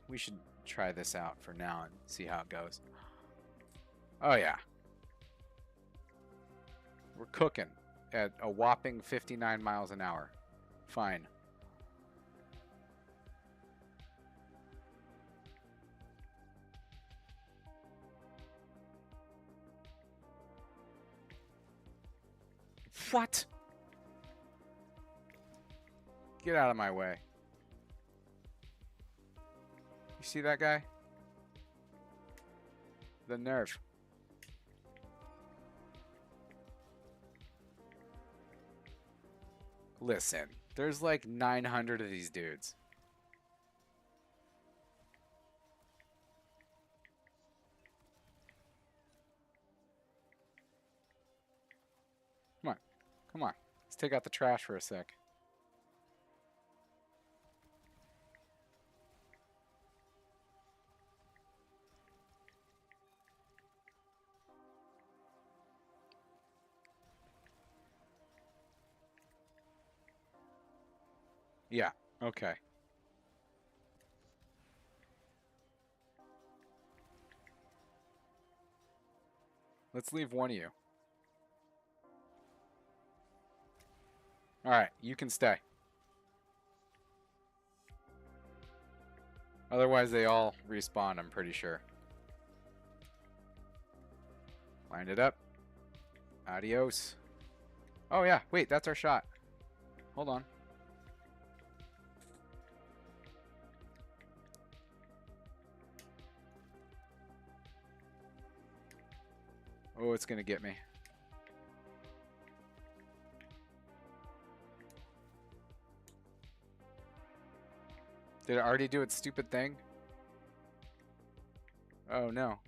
try this out for now and see how it goes. Oh yeah. We're cooking at a whopping 59 miles an hour. Fine. What? Get out of my way. You see that guy? The nerve. Listen, there's like 900 of these dudes. Come on. Come on. Let's take out the trash for a sec. Yeah, okay. Let's leave one of you. Alright, you can stay. Otherwise they all respawn, I'm pretty sure. Line it up. Adios. Oh yeah, wait, that's our shot. Hold on. Oh, it's gonna get me. Did it already do its stupid thing? Oh no.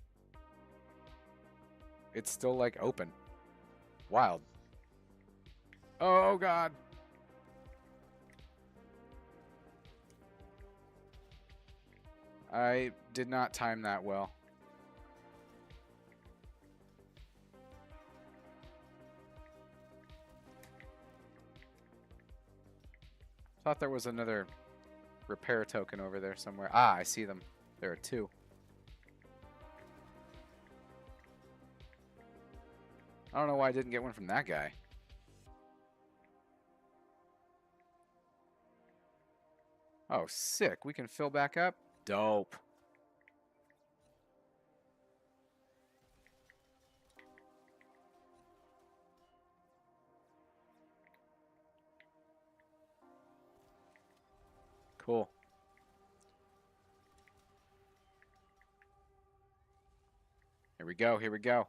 It's still like open. Wild. Oh God. I did not time that well. Thought there was another repair token over there somewhere. Ah, I see them. There are two. I don't know why I didn't get one from that guy. Oh, sick. We can fill back up? Dope. Cool. Here we go. Here we go.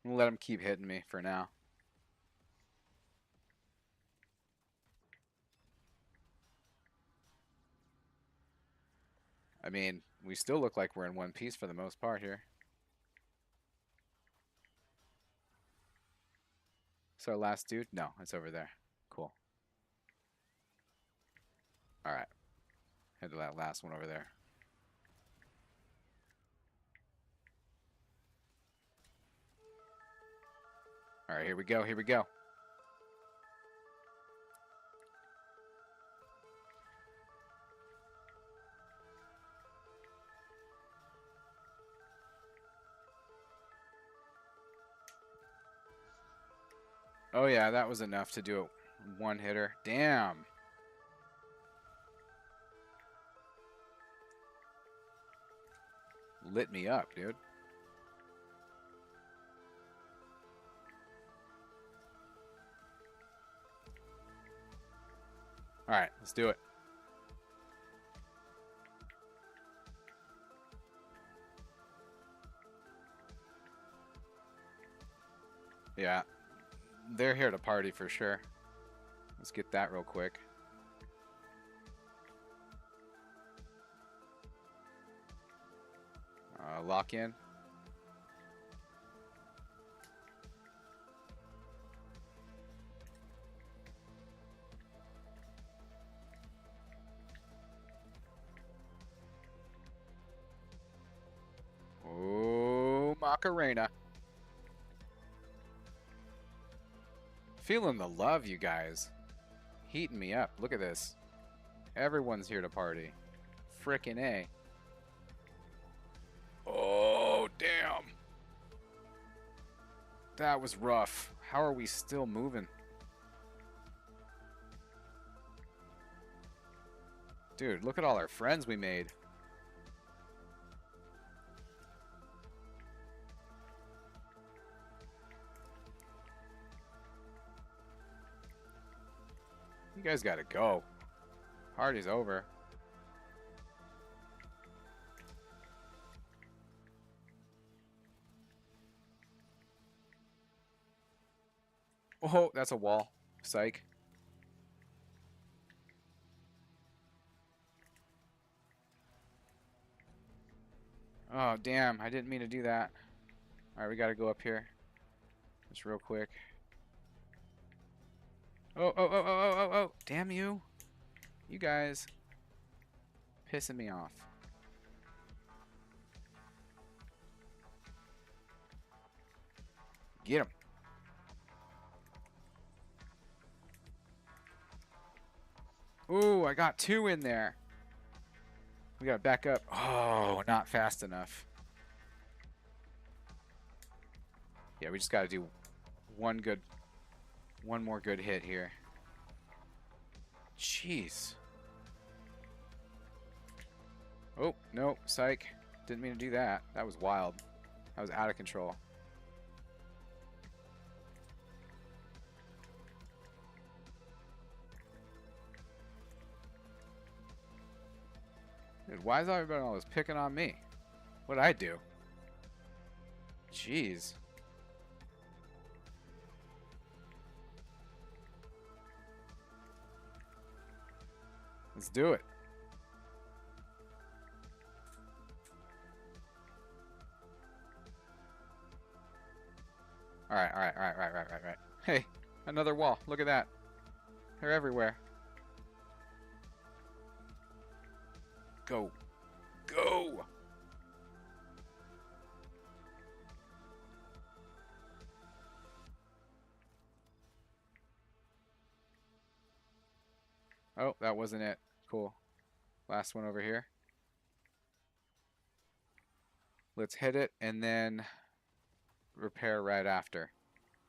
I'm gonna let him keep hitting me for now. I mean, we still look like we're in one piece for the most part here. So our last dude? No, it's over there. Cool. All right. Head to that last one over there. All right, here we go. Here we go. Oh, yeah, that was enough to do a one-hitter. Damn. Lit me up, dude. All right, let's do it. Yeah, they're here to party for sure. Let's get that real quick. Lock in. Oh, Macarena. Feeling the love, you guys. Heating me up. Look at this. Everyone's here to party. Frickin' A. Oh, damn. That was rough. How are we still moving? Dude, look at all our friends we made. You guys gotta go. Party's over. Oh, that's a wall. Psych. Oh, damn. I didn't mean to do that. Alright, we gotta go up here. Just real quick. Oh, oh, oh, oh, oh, oh, oh. Damn you. You guys. Pissing me off. Get him. Ooh, I got two in there. We gotta back up. Oh, not fast enough. Yeah, we just gotta do one more good hit here. Jeez. Oh, no, psych. Didn't mean to do that. That was wild. That was out of control. Dude, why is everybody always picking on me? What'd I do? Jeez. Let's do it. Alright, alright, alright, right, right, right, right. Hey, another wall. Look at that. They're everywhere. Go. Go! Oh, that wasn't it. Cool. Last one over here. Let's hit it and then repair right after.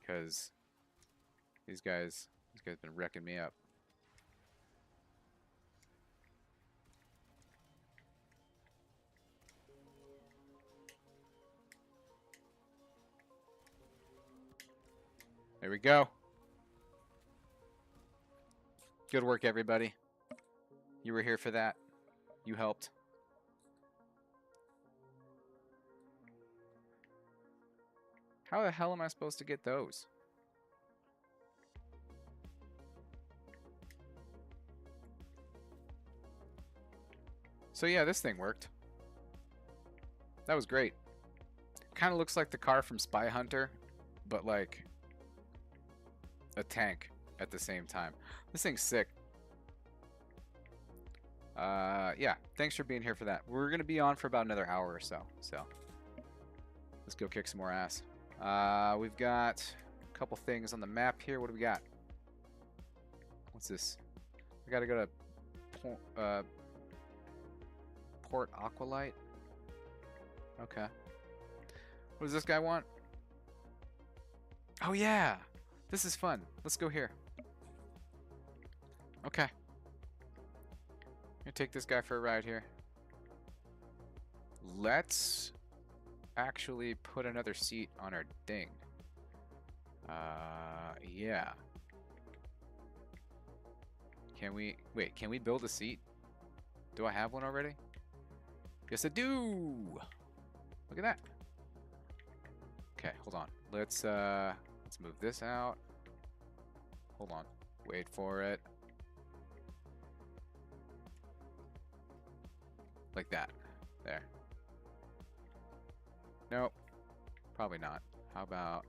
Because these guys been wrecking me up. There we go. Good work, everybody. You were here for that. You helped. How the hell am I supposed to get those? So yeah, this thing worked. That was great. Kind of looks like the car from Spy Hunter, but like a tank at the same time. This thing's sick. Yeah, thanks for being here for that. We're gonna be on for about another hour or so. So let's go kick some more ass. We've got a couple things on the map here. What do we got? What's this? I gotta go to Port Aqualite. Okay. What does this guy want? Oh yeah, this is fun. Let's go here. Okay. I'm gonna take this guy for a ride here. Let's actually put another seat on our thing. Yeah. Can we build a seat? Do I have one already? Yes, I do. Look at that. Okay, hold on. Let's move this out. Hold on. Wait for it. Like that. There. Nope. Probably not. How about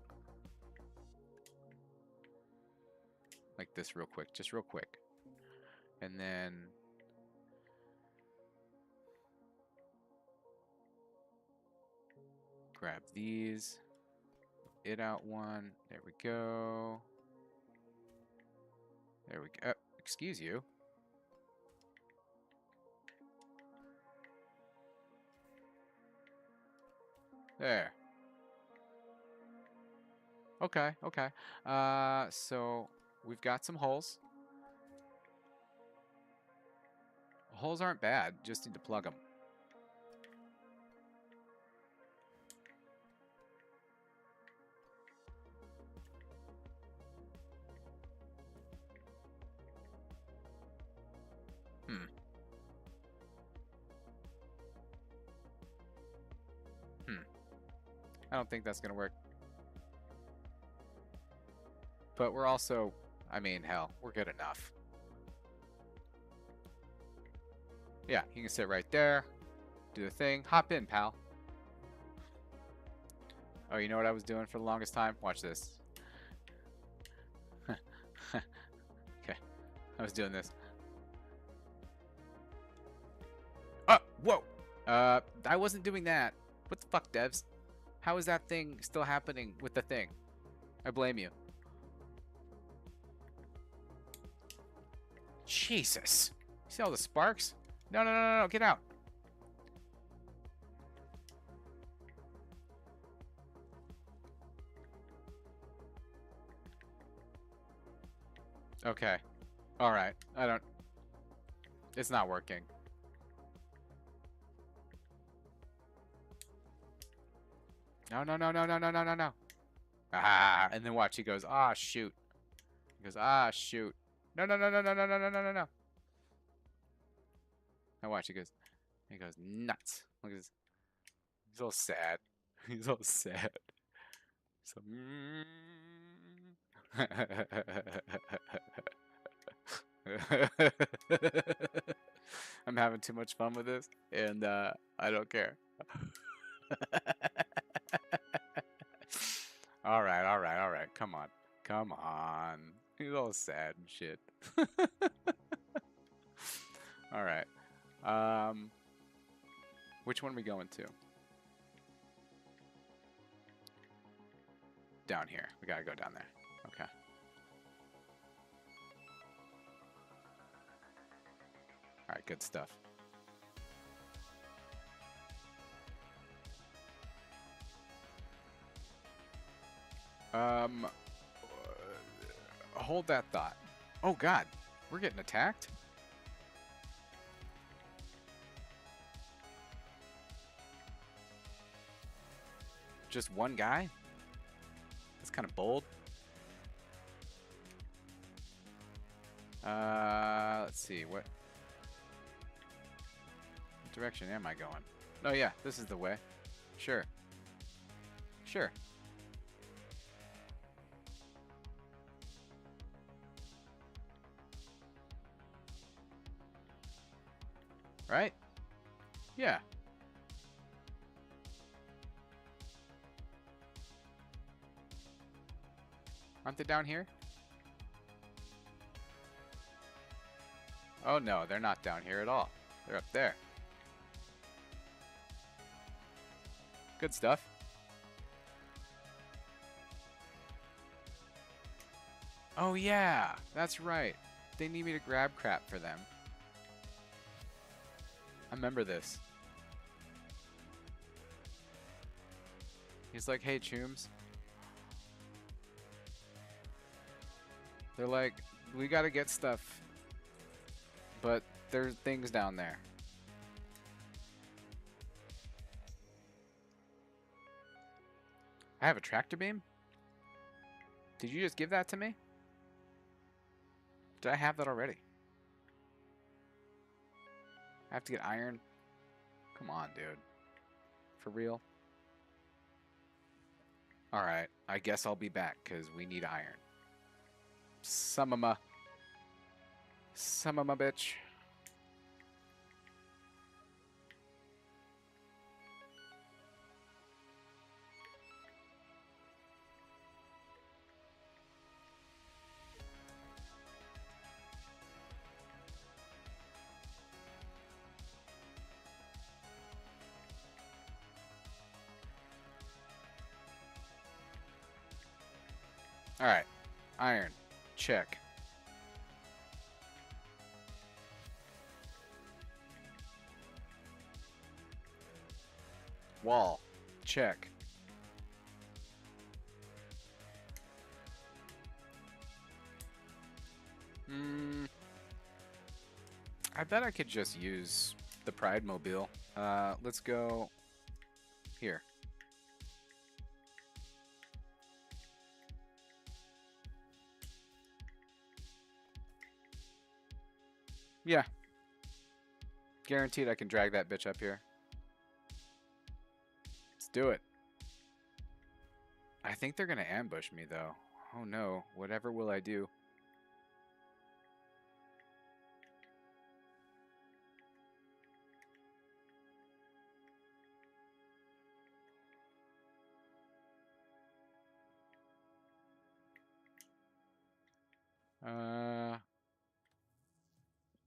like this real quick. Just real quick. And then grab these. It out one. There we go. There we go. Excuse you. There. Okay, okay. So we've got some holes. Holes aren't bad. Just need to plug them. I don't think that's gonna work. But we're also, I mean, hell, we're good enough. Yeah, you can sit right there, do the thing, hop in, pal. Oh, you know what I was doing for the longest time? Watch this. Okay, I was doing this. Oh, whoa! I wasn't doing that. What the fuck, devs? How is that thing still happening with the thing? I blame you. Jesus. You see all the sparks? No, no, no, no, no, get out. Okay. All right. I don't... It's not working. No, no, no, no, no, no, no, no, no. Ah, and then watch. He goes, ah, shoot. He goes, ah, shoot. No, no, no, no, no, no, no, no, no, no, no. Now watch. He goes nuts. Look at this. He's all sad. He's all sad. So, I'm having too much fun with this, and I don't care. All right, all right, all right. Come on. Come on. He's all sad and shit. All right. Which one are we going to? Down here. We gotta go down there. Okay. All right, good stuff. Hold that thought. Oh God, we're getting attacked. Just one guy? That's kind of bold. Let's see, what direction am I going? Oh yeah, this is the way. Sure. Sure. Right? Yeah. Aren't they down here? Oh no, they're not down here at all. They're up there. Good stuff. Oh yeah, that's right. They need me to grab crap for them. I remember this. He's like, hey, Chooms. They're like, we gotta get stuff. But there's things down there. I have a tractor beam? Did you just give that to me? Did I have that already? I have to get iron? Come on, dude. For real? Alright, I guess I'll be back, because we need iron. Some of my bitch. Alright, iron. Check. Wall. Check. I bet I could just use the Pride Mobile. Let's go here. Yeah. Guaranteed I can drag that bitch up here. Let's do it. I think they're going to ambush me, though. Oh, no. Whatever will I do?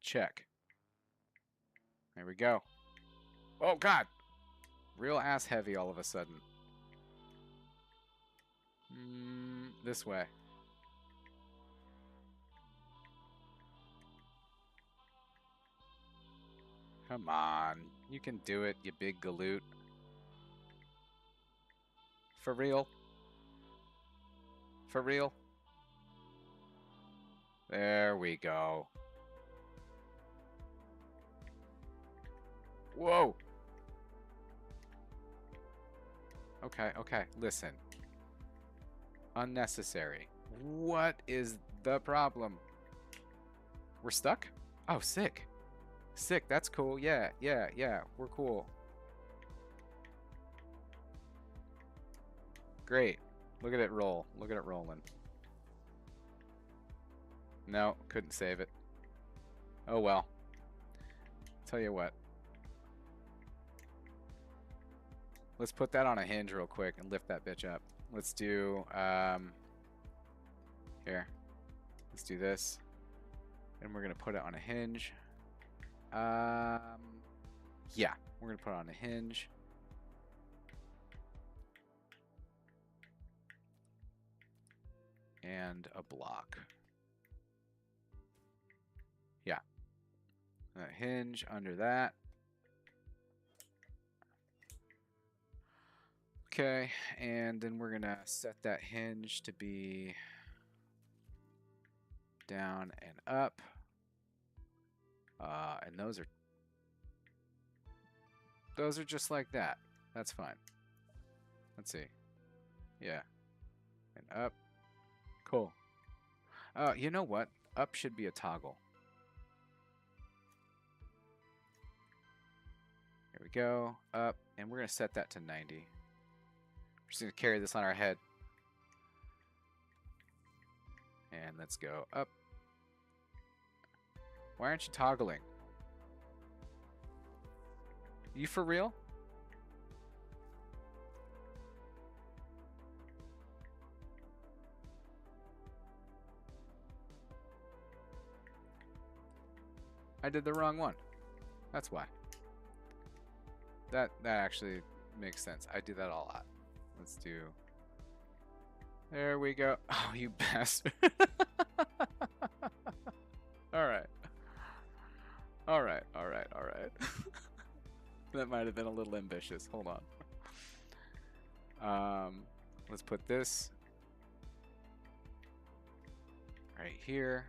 Check. There we go. Oh, God. Real ass heavy all of a sudden. This way. Come on. You can do it, you big galoot. For real? For real? There we go. Whoa! Okay, okay, listen. Unnecessary. What is the problem? We're stuck? Oh, sick. Sick, that's cool. Yeah, yeah, yeah, we're cool. Great. Look at it roll. Look at it rolling. No, couldn't save it. Oh well. Tell you what. Let's put that on a hinge real quick and lift that bitch up. Let's do here. Let's do this, and we're gonna put it on a hinge. Yeah, we're gonna put it on a hinge. And a block. Yeah. A hinge under that. Okay, and then we're gonna set that hinge to be down and up. And those are just like that. That's fine. Let's see. Yeah. And up. Cool. You know what? Up should be a toggle. Here we go. Up. And we're going to set that to 90. We're just going to carry this on our head. And let's go up. Why aren't you toggling? You for real? I did the wrong one. That's why. That actually makes sense. I do that a lot. Let's do... There we go. Oh, you bastard. Alright. Alright. That might have been a little ambitious. Hold on. Let's put this right here.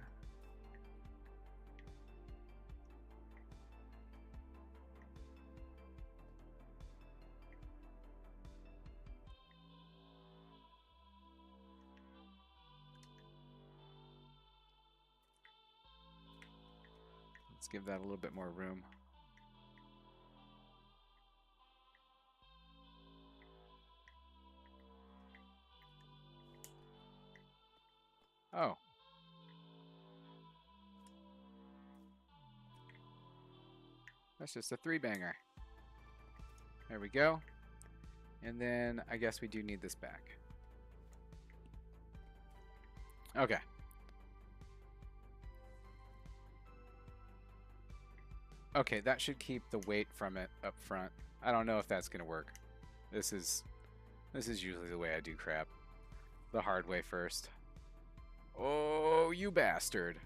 Let's give that a little bit more room. Oh. That's just a 3-banger. There we go. And then I guess we do need this back. Okay. Okay, that should keep the weight from it up front. I don't know if that's gonna work. This is usually the way I do crap. The hard way first. Oh, you bastard.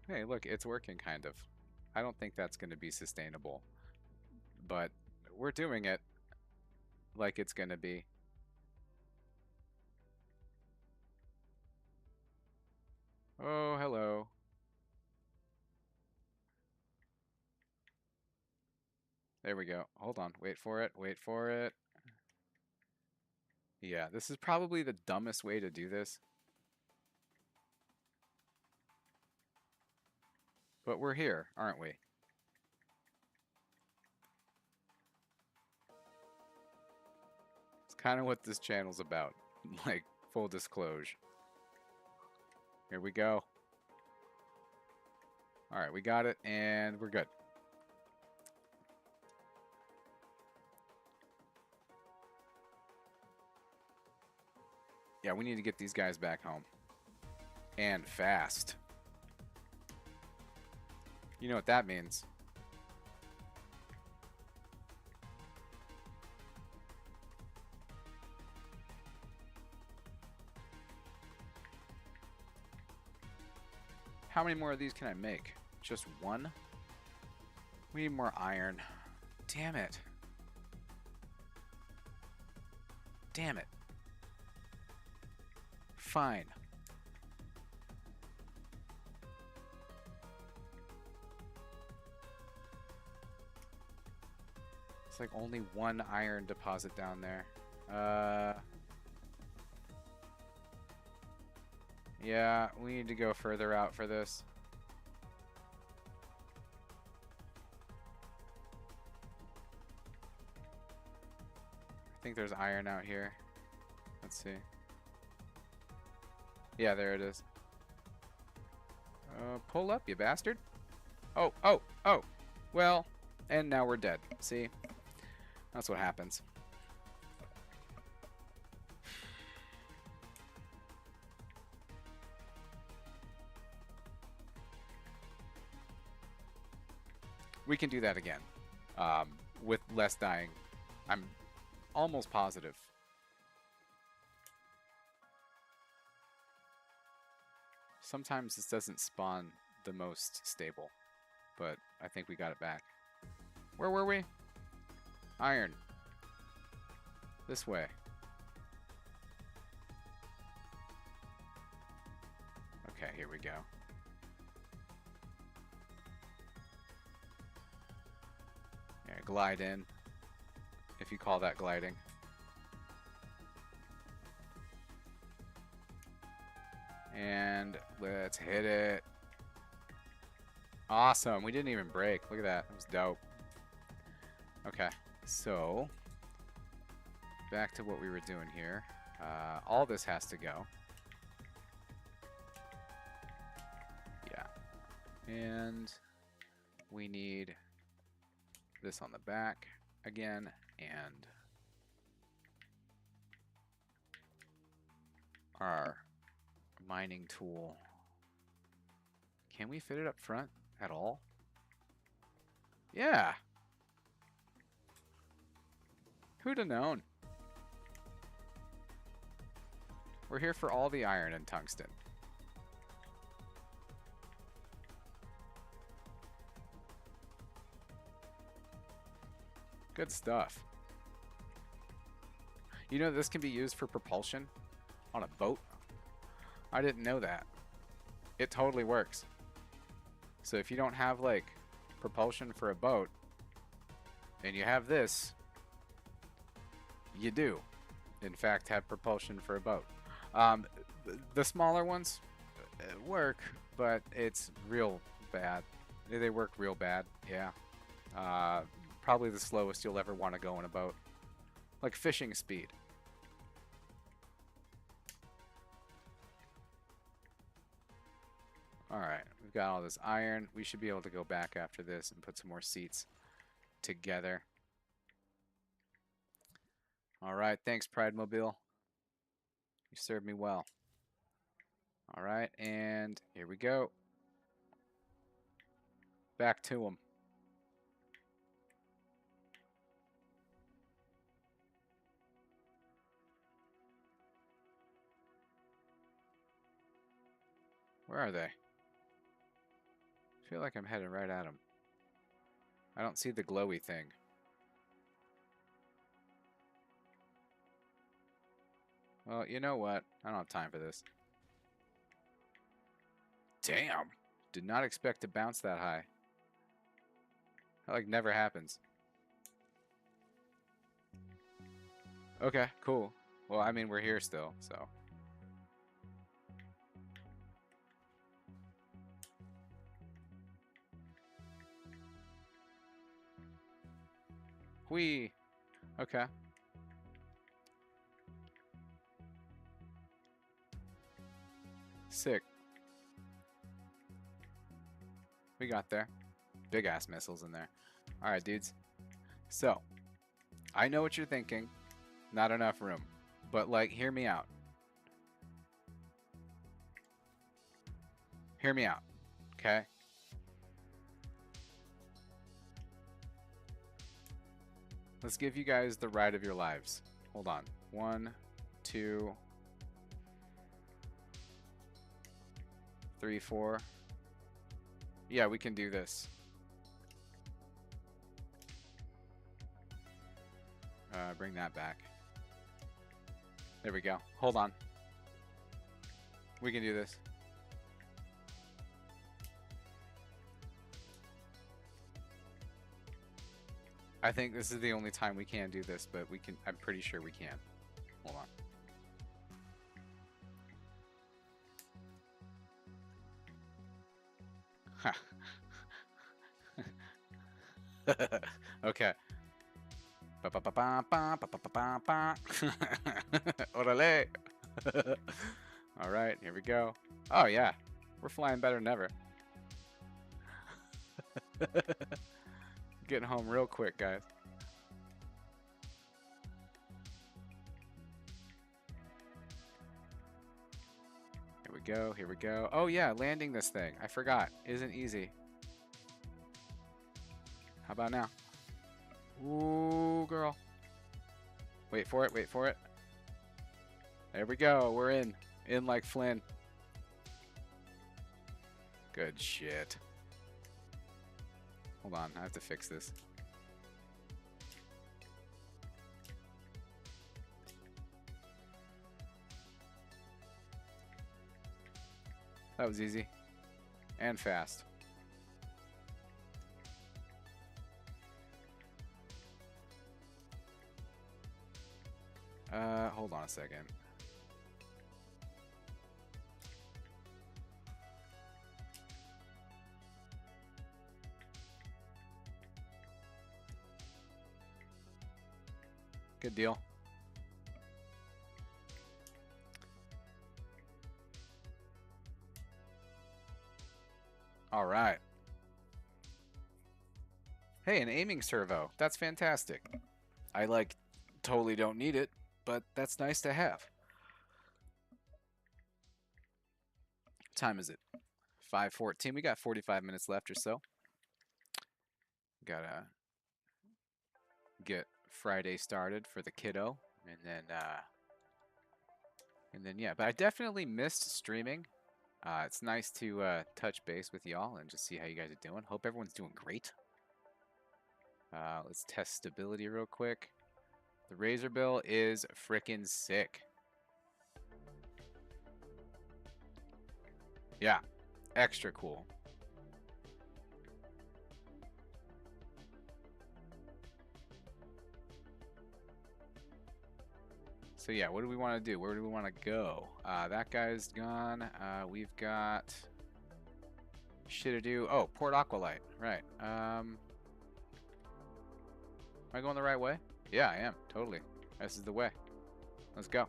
Hey, look, it's working kind of. I don't think that's gonna be sustainable. But we're doing it like it's gonna be. Oh, hello. There we go. Hold on. Wait for it. Wait for it. Yeah, this is probably the dumbest way to do this. But we're here, aren't we? It's kind of what this channel's about. Like, full disclosure. Here we go. Alright, we got it, and we're good. Yeah, we need to get these guys back home. And fast. You know what that means. How many more of these can I make? Just one? We need more iron. Damn it. Damn it. Fine. It's like only one iron deposit down there. Yeah, we need to go further out for this. I think there's iron out here. Let's see. Yeah, there it is. Pull up, you bastard. Oh. Well, and now we're dead. See? That's what happens. We can do that again. With less dying. I'm almost positive. Sometimes this doesn't spawn the most stable, but I think we got it back. Where were we? Iron. This way. Okay, here we go. Yeah, glide in, if you call that gliding. And let's hit it. Awesome. We didn't even break. Look at that. That was dope. Okay, so back to what we were doing here. All this has to go. Yeah. And we need this on the back again, and our mining tool. Can we fit it up front at all? Yeah. Who'd have known? We're here for all the iron and tungsten. Good stuff. You know this can be used for propulsion on a boat? I didn't know that. It totally works. So if you don't have like propulsion for a boat and you have this, you do in fact have propulsion for a boat. The smaller ones work, but it's real bad. They work real bad, yeah. Probably the slowest you'll ever want to go in a boat. Like fishing speed. Alright, we've got all this iron. We should be able to go back after this and put some more seats together. Alright, thanks Pride Mobile. You served me well. Alright, and here we go. Back to them. Where are they? I feel like I'm heading right at them. I don't see the glowy thing. Well, you know what? I don't have time for this. Damn! Did not expect to bounce that high. That like never happens. Okay, cool. Well, I mean, we're here still, so. Whee! Okay. Sick. We got there. Big ass missiles in there. Alright, dudes. So, I know what you're thinking. Not enough room. But, like, hear me out. Hear me out. Okay? Let's give you guys the ride of your lives. Hold on. 1, 2, 3, 4. Yeah, we can do this. Bring that back. There we go. Hold on. We can do this. I think this is the only time we can do this, but we can. I'm pretty sure we can. Hold on. Okay. Orale. All right, here we go. Oh yeah, we're flying better than ever. Getting home real quick, guys. Here we go, here we go. Oh yeah, landing this thing. I forgot. Isn't easy. How about now? Ooh, girl. Wait for it, wait for it. There we go, we're in. In like Flynn. Good shit. Hold on, I have to fix this. That was easy. And fast. Hold on a second. Good deal. All right. Hey, an aiming servo. That's fantastic. I like totally don't need it, but that's nice to have. What time is it? 5:14. We got 45 minutes left or so. Gotta get Friday started for the kiddo, and then yeah. But I definitely missed streaming. It's nice to touch base with y'all and just see how you guys are doing. Hope everyone's doing great. Let's test stability real quick. The Razor Bill is frickin' sick. Yeah, extra cool. So yeah, what do we want to do? Where do we want to go? That guy's gone. We've got shit to do. Oh, Port Aqualite. Right. Am I going the right way? Yeah, I am. Totally. This is the way. Let's go.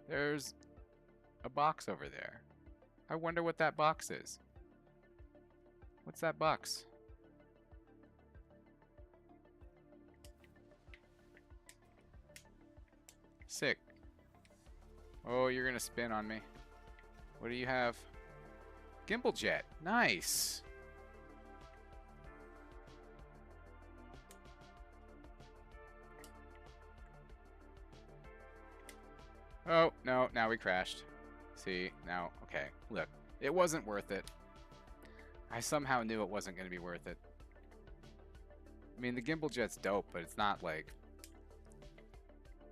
There's a box over there. I wonder what that box is. What's that box? Sick. Oh, you're gonna spin on me. What do you have? Gimbal jet. Nice. Oh, no, now we crashed. See, now, okay, look. It wasn't worth it. I somehow knew it wasn't going to be worth it. I mean, the gimbal jet's dope, but it's not like...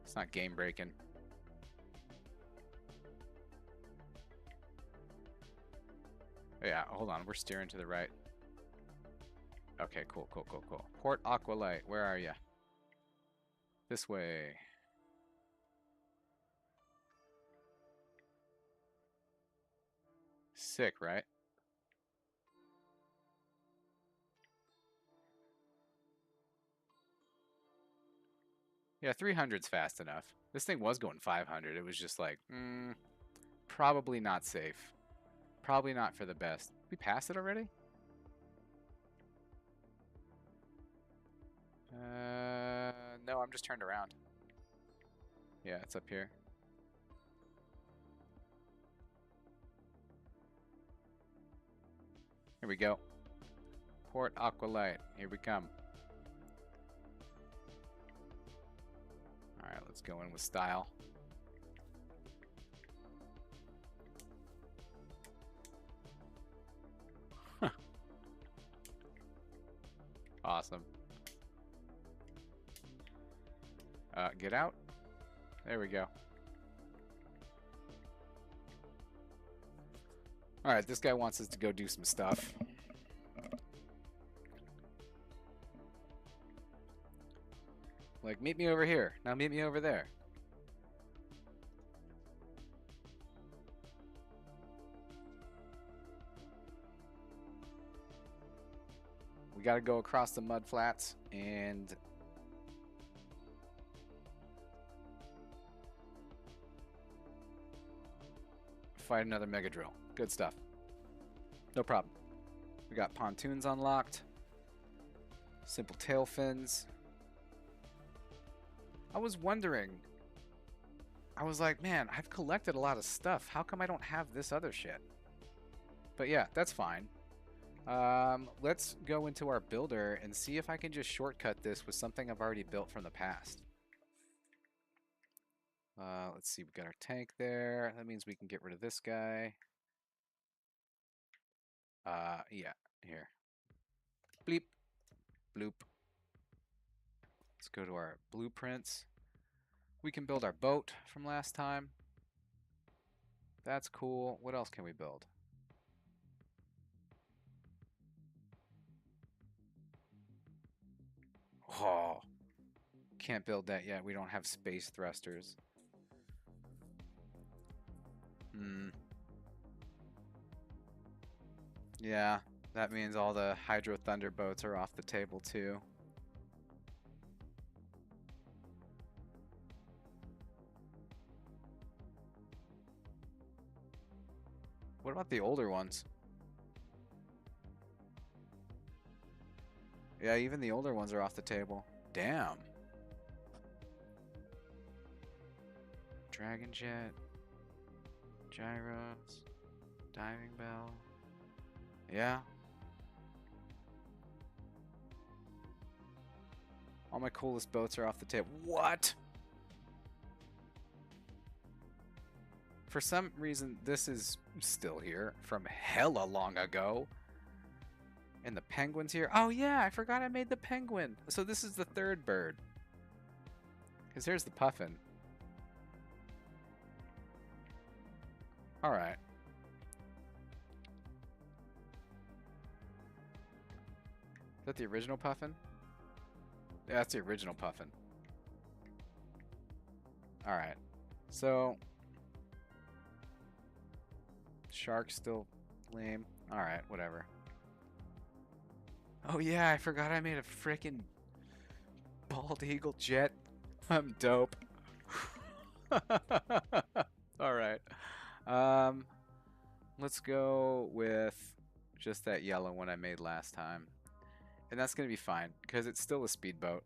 It's not game-breaking. Yeah, hold on, we're steering to the right. Okay, cool, cool, cool, cool. Port Aqualite, where are you? This way. Sick, right? Yeah, 300's fast enough. This thing was going 500. It was just like, probably not safe. Probably not for the best. We passed it already? No, I'm just turned around. Yeah, it's up here. Here we go. Port Aqualite. Here we come. Alright, let's go in with style. Awesome. Get out. There we go. Alright, this guy wants us to go do some stuff. Like, meet me over here. Now meet me over there. We gotta go across the mud flats and... fight another mega drill. Good stuff. No problem. We got pontoons unlocked. Simple tail fins. I was wondering. I was like, man, I've collected a lot of stuff. How come I don't have this other shit? But yeah, that's fine. Let's go into our builder and see if I can just shortcut this with something I've already built from the past. Let's see, we got our tank there. That means we can get rid of this guy. Yeah, here. Bleep, bloop. Let's go to our blueprints. We can build our boat from last time. That's cool. What else can we build? Oh, can't build that yet. We don't have space thrusters. Yeah, that means all the Hydro Thunder boats are off the table too. What about the older ones? Yeah, even the older ones are off the table. Damn. Dragon Jet. Gyros. Diving Bell. Yeah. All my coolest boats are off the table. What? For some reason, this is still here from hella long ago. And the penguin's here. Oh yeah, I forgot I made the penguin. So this is the third bird. Because here's the puffin. Alright. Is that the original puffin? Yeah, that's the original puffin. Alright. So shark's still lame. Alright, whatever. Oh yeah, I forgot I made a frickin' bald eagle jet. I'm dope. Alright. Let's go with just that yellow one I made last time. And that's going to be fine, because it's still a speedboat.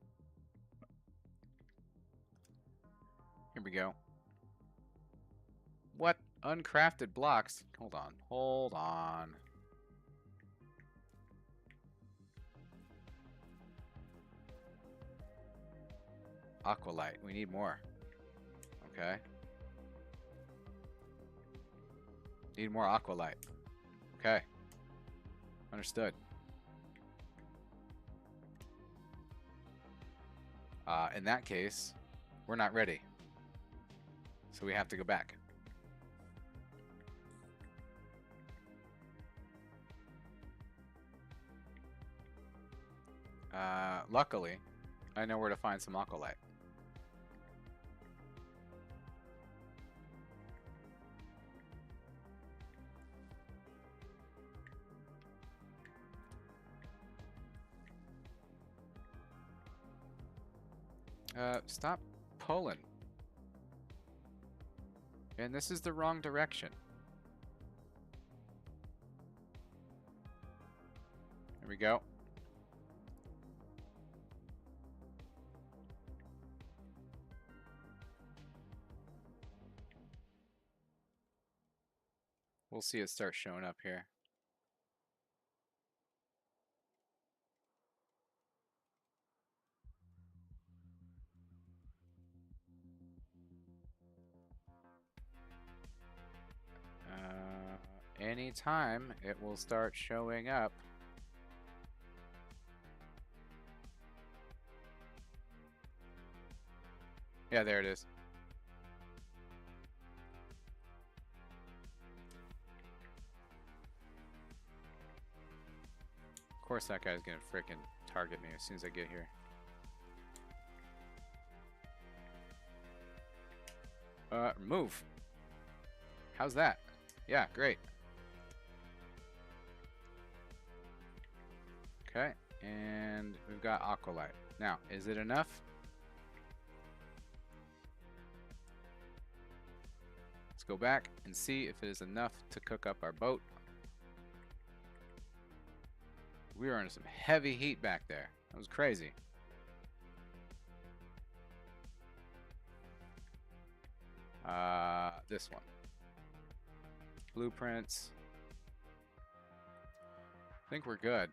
Here we go. What? Uncrafted blocks? Hold on. Hold on. Aqualite. We need more. Okay. Need more aqualite. Okay. Understood. In that case, we're not ready. So we have to go back. Luckily, I know where to find some aqualite. Stop pulling. And this is the wrong direction. There we go. We'll see it start showing up here. Anytime it will start showing up. Yeah, there it is. Of course that guy's gonna frickin' target me as soon as I get here. Move. How's that? Yeah, great. Okay, and we've got aqualite. Now, is it enough? Let's go back and see if it is enough to cook up our boat. We are under some heavy heat back there. That was crazy. This one. Blueprints. I think we're good.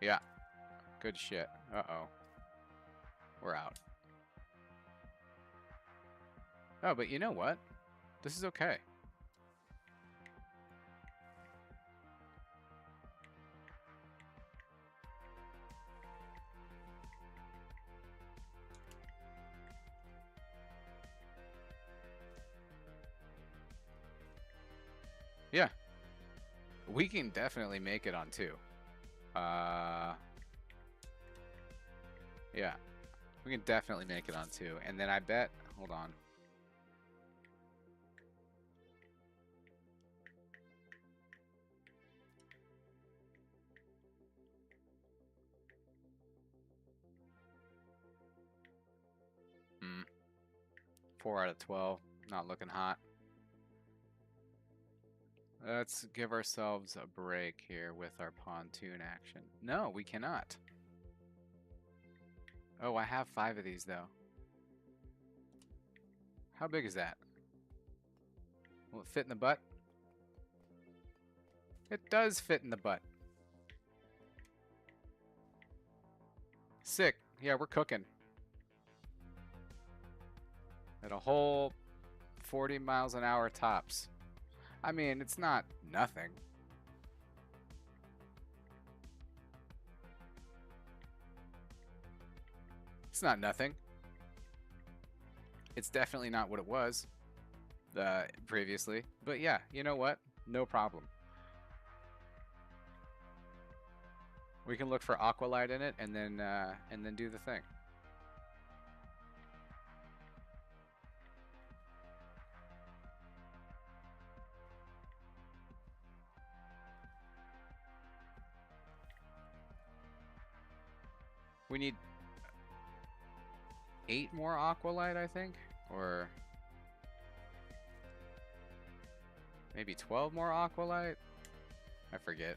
Yeah. Good shit. Uh-oh. We're out. Oh, but you know what? This is okay. Yeah. We can definitely make it on 2. Yeah. We can definitely make it on 2. And then I bet... Hold on. Hmm. 4 out of 12. Not looking hot. Let's give ourselves a break here with our pontoon action. No, we cannot. Oh, I have 5 of these, though. How big is that? Will it fit in the butt? It does fit in the butt. Sick. Yeah, we're cooking. At a whole 40 miles an hour tops. I mean, it's not nothing. It's not nothing. It's definitely not what it was previously. But yeah, you know what? No problem. We can look for aqualight in it and then do the thing. We need 8 more aqualight, I think, or maybe 12 more aqualight. I forget.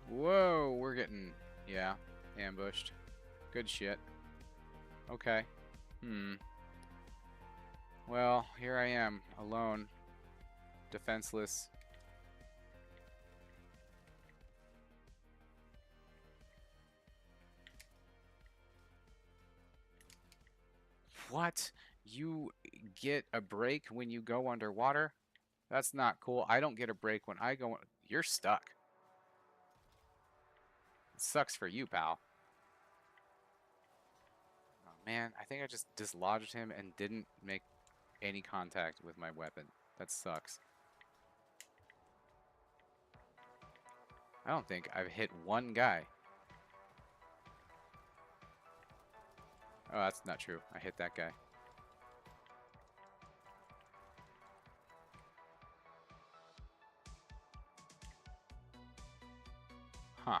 Whoa, we're getting, yeah, ambushed. Good shit. Okay. Well, here I am, alone, defenseless. What? You get a break when you go underwater? That's not cool. I don't get a break when I go... You're stuck. It sucks for you, pal. Oh, man, I think I just dislodged him and didn't make any contact with my weapon. That sucks. I don't think I've hit one guy. Oh, that's not true. I hit that guy. Huh.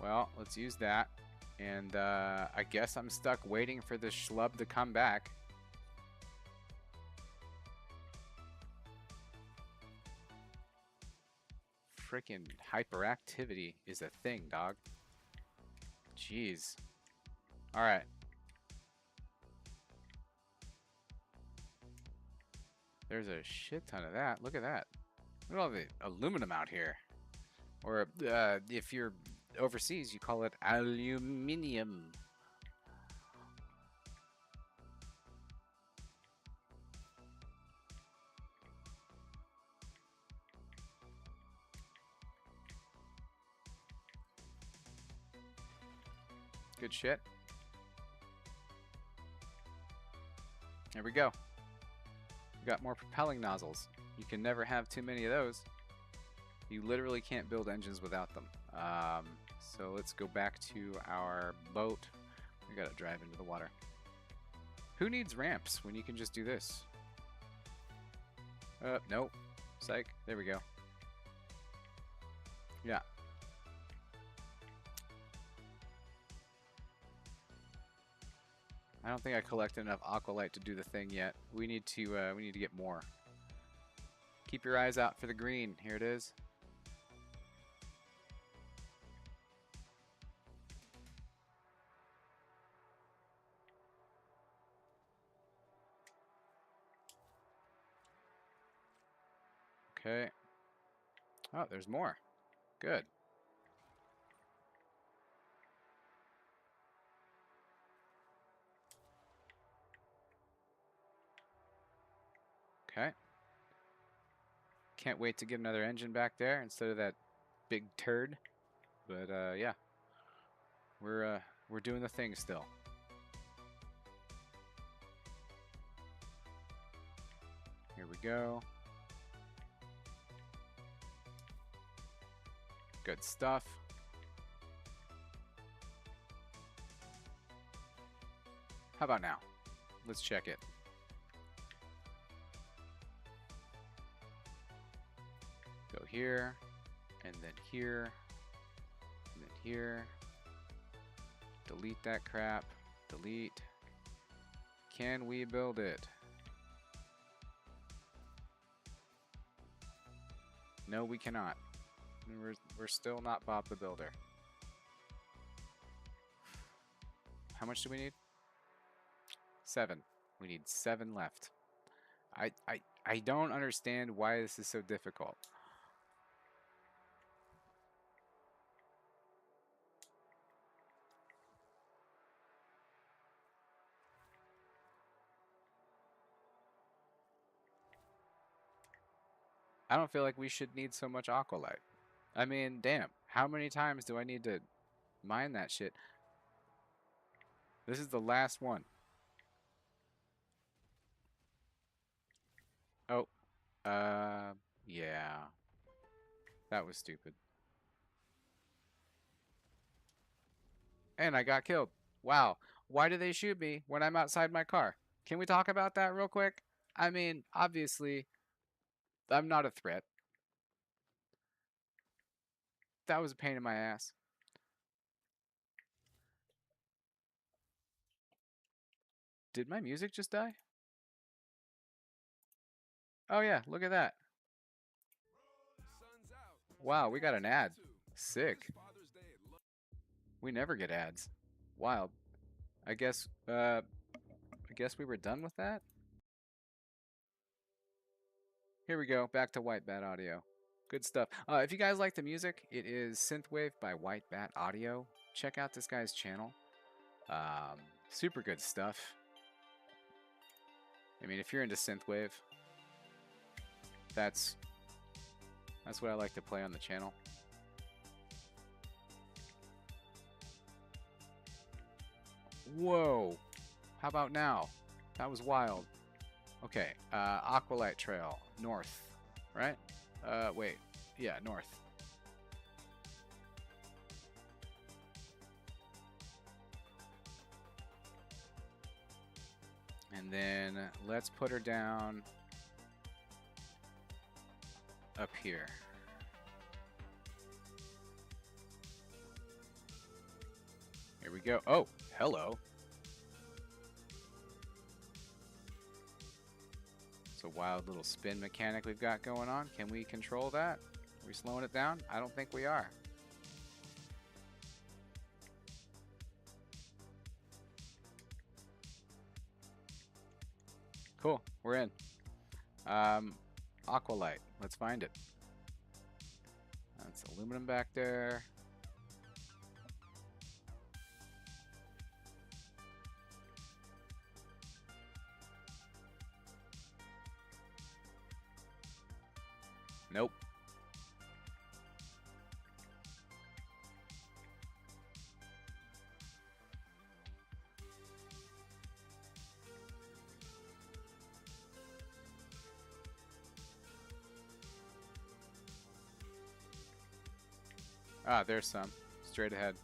Well, let's use that. And I guess I'm stuck waiting for this schlub to come back. Freaking hyperactivity is a thing, dog. Jeez. Alright. There's a shit ton of that. Look at that. Look at all the aluminum out here. Or if you're overseas, you call it aluminium. Good shit. There we go. We got more propelling nozzles. You can never have too many of those. You literally can't build engines without them. So let's go back to our boat. We gotta drive into the water. Who needs ramps when you can just do this? Nope. Psych. There we go. Yeah. I don't think I collected enough aqualite to do the thing yet. We need to get more. Keep your eyes out for the green. Here it is. Okay. Oh, there's more. Good. Okay. Can't wait to get another engine back there instead of that big turd. But yeah, we're doing the thing still. Here we go. Good stuff. How about now? Let's check it. Go here, and then here, and then here. Delete that crap. Delete. Can we build it? No, we cannot. We're still not Bob the Builder. How much do we need? 7. We need 7 left. I don't understand why this is so difficult. I don't feel like we should need so much aqualite. I mean, damn, how many times do I need to mine that shit? This is the last one. Oh, yeah. That was stupid. And I got killed. Wow. Why do they shoot me when I'm outside my car? Can we talk about that real quick? I mean, obviously, I'm not a threat. That was a pain in my ass. Did my music just die? Oh yeah, look at that. Wow, we got an ad. Sick. We never get ads. Wild. I guess we were done with that. Here we go, back to White Bat Audio. Good stuff. If you guys like the music, it is Synthwave by White Bat Audio. Check out this guy's channel. Super good stuff. I mean, if you're into synthwave, that's what I like to play on the channel. Whoa! How about now? That was wild. Okay, Aqualite Trail, north, right? Wait, yeah, north. And then let's put her down up here. Here we go. Oh, hello. It's a wild little spin mechanic we've got going on. Can we control that? Are we slowing it down? I don't think we are. Cool, we're in. Aqualite, let's find it. That's aluminum back there. Nope. Ah, there's some. Straight ahead.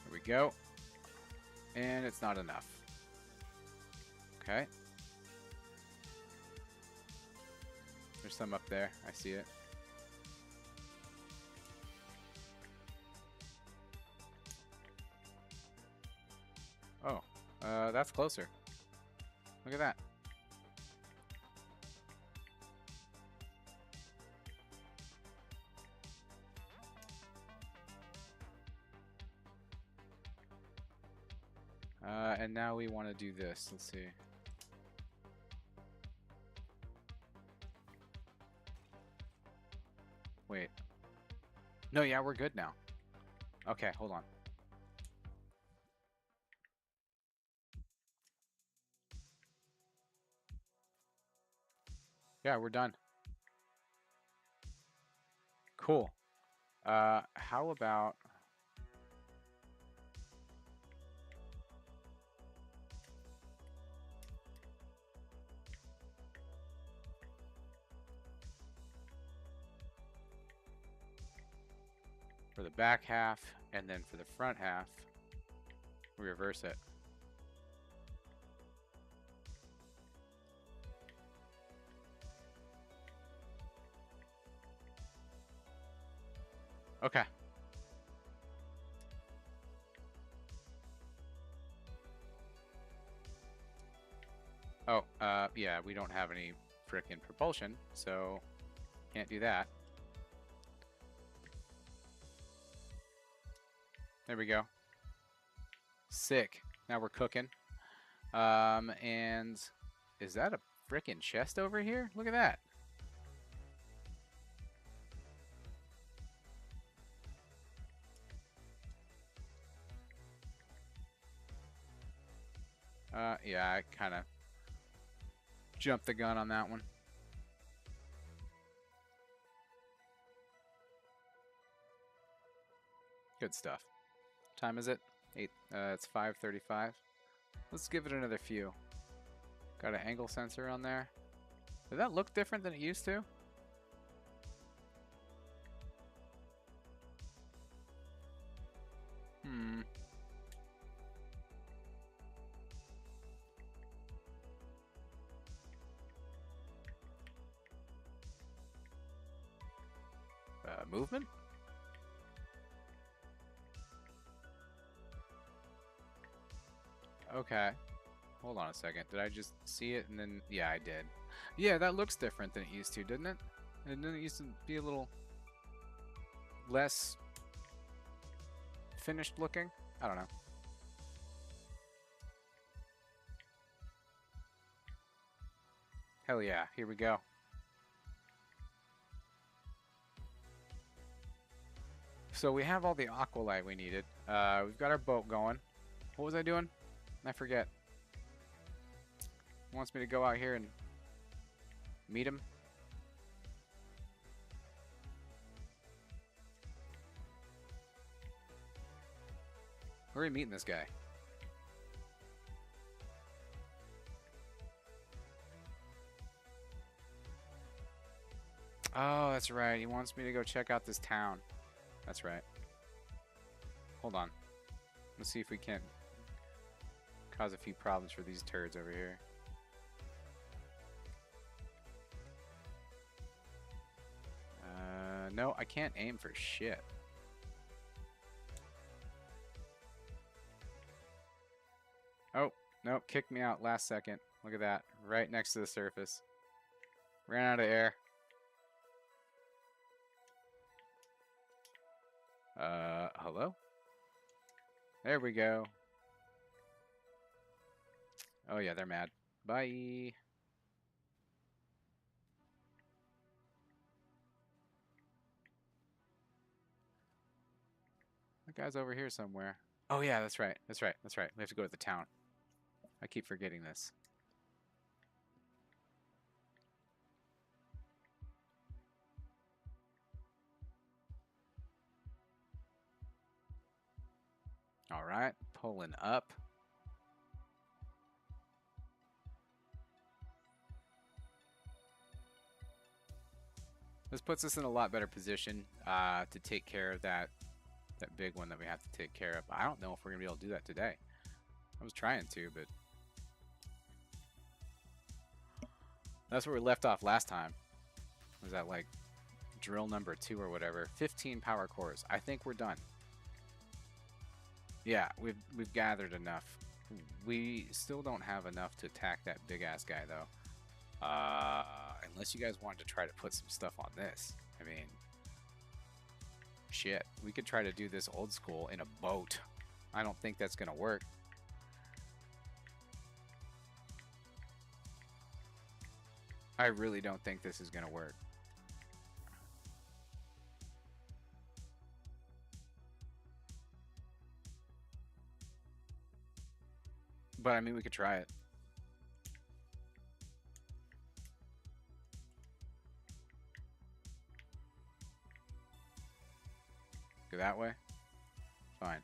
Here we go. And it's not enough. Okay. There's some up there. I see it. Oh, that's closer. Look at that. And now we want to do this. Let's see. Wait. No, yeah, we're good now. Okay, hold on. Yeah, we're done. Cool. How about... for the back half, and then for the front half, we reverse it. Okay. Oh, yeah, we don't have any frickin' propulsion, so can't do that. There we go. Sick. Now we're cooking. And is that a frickin' chest over here? Look at that. Yeah, I kind of jumped the gun on that one. Good stuff. Time is it? It's 5:35. Let's give it another few. Got an angle sensor on there. Did that look different than it used to? Movement? Okay. Hold on a second. Did I just see it and then... Yeah, I did. Yeah, that looks different than it used to, didn't it? And then it used to be a little less finished looking. I don't know. Hell yeah. Here we go. So we have all the aqualight we needed. We've got our boat going. What was I doing? I forget. Wants me to go out here and meet him. Where are we meeting this guy? Oh, that's right. He wants me to go check out this town. That's right. Hold on. Let's see if we can't cause a few problems for these turds over here. No, I can't aim for shit. Oh, nope, kicked me out last second. Look at that. Right next to the surface. Ran out of air. Hello? There we go. Oh yeah, they're mad. Bye. That guy's over here somewhere. Oh yeah, that's right. That's right. That's right. We have to go to the town. I keep forgetting this. All right, pulling up. This puts us in a lot better position to take care of that big one that we have to take care of. I don't know if we're gonna be able to do that today. I was trying to, but that's where we left off last time. Was that like drill number 2 or whatever? 15 power cores. I think we're done. Yeah, we've gathered enough. We still don't have enough to attack that big ass guy though. Unless you guys wanted to try to put some stuff on this. I mean, shit. We could try to do this old school in a boat. I don't think that's gonna work. I really don't think this is gonna work. But I mean, we could try it. Go that way? Fine.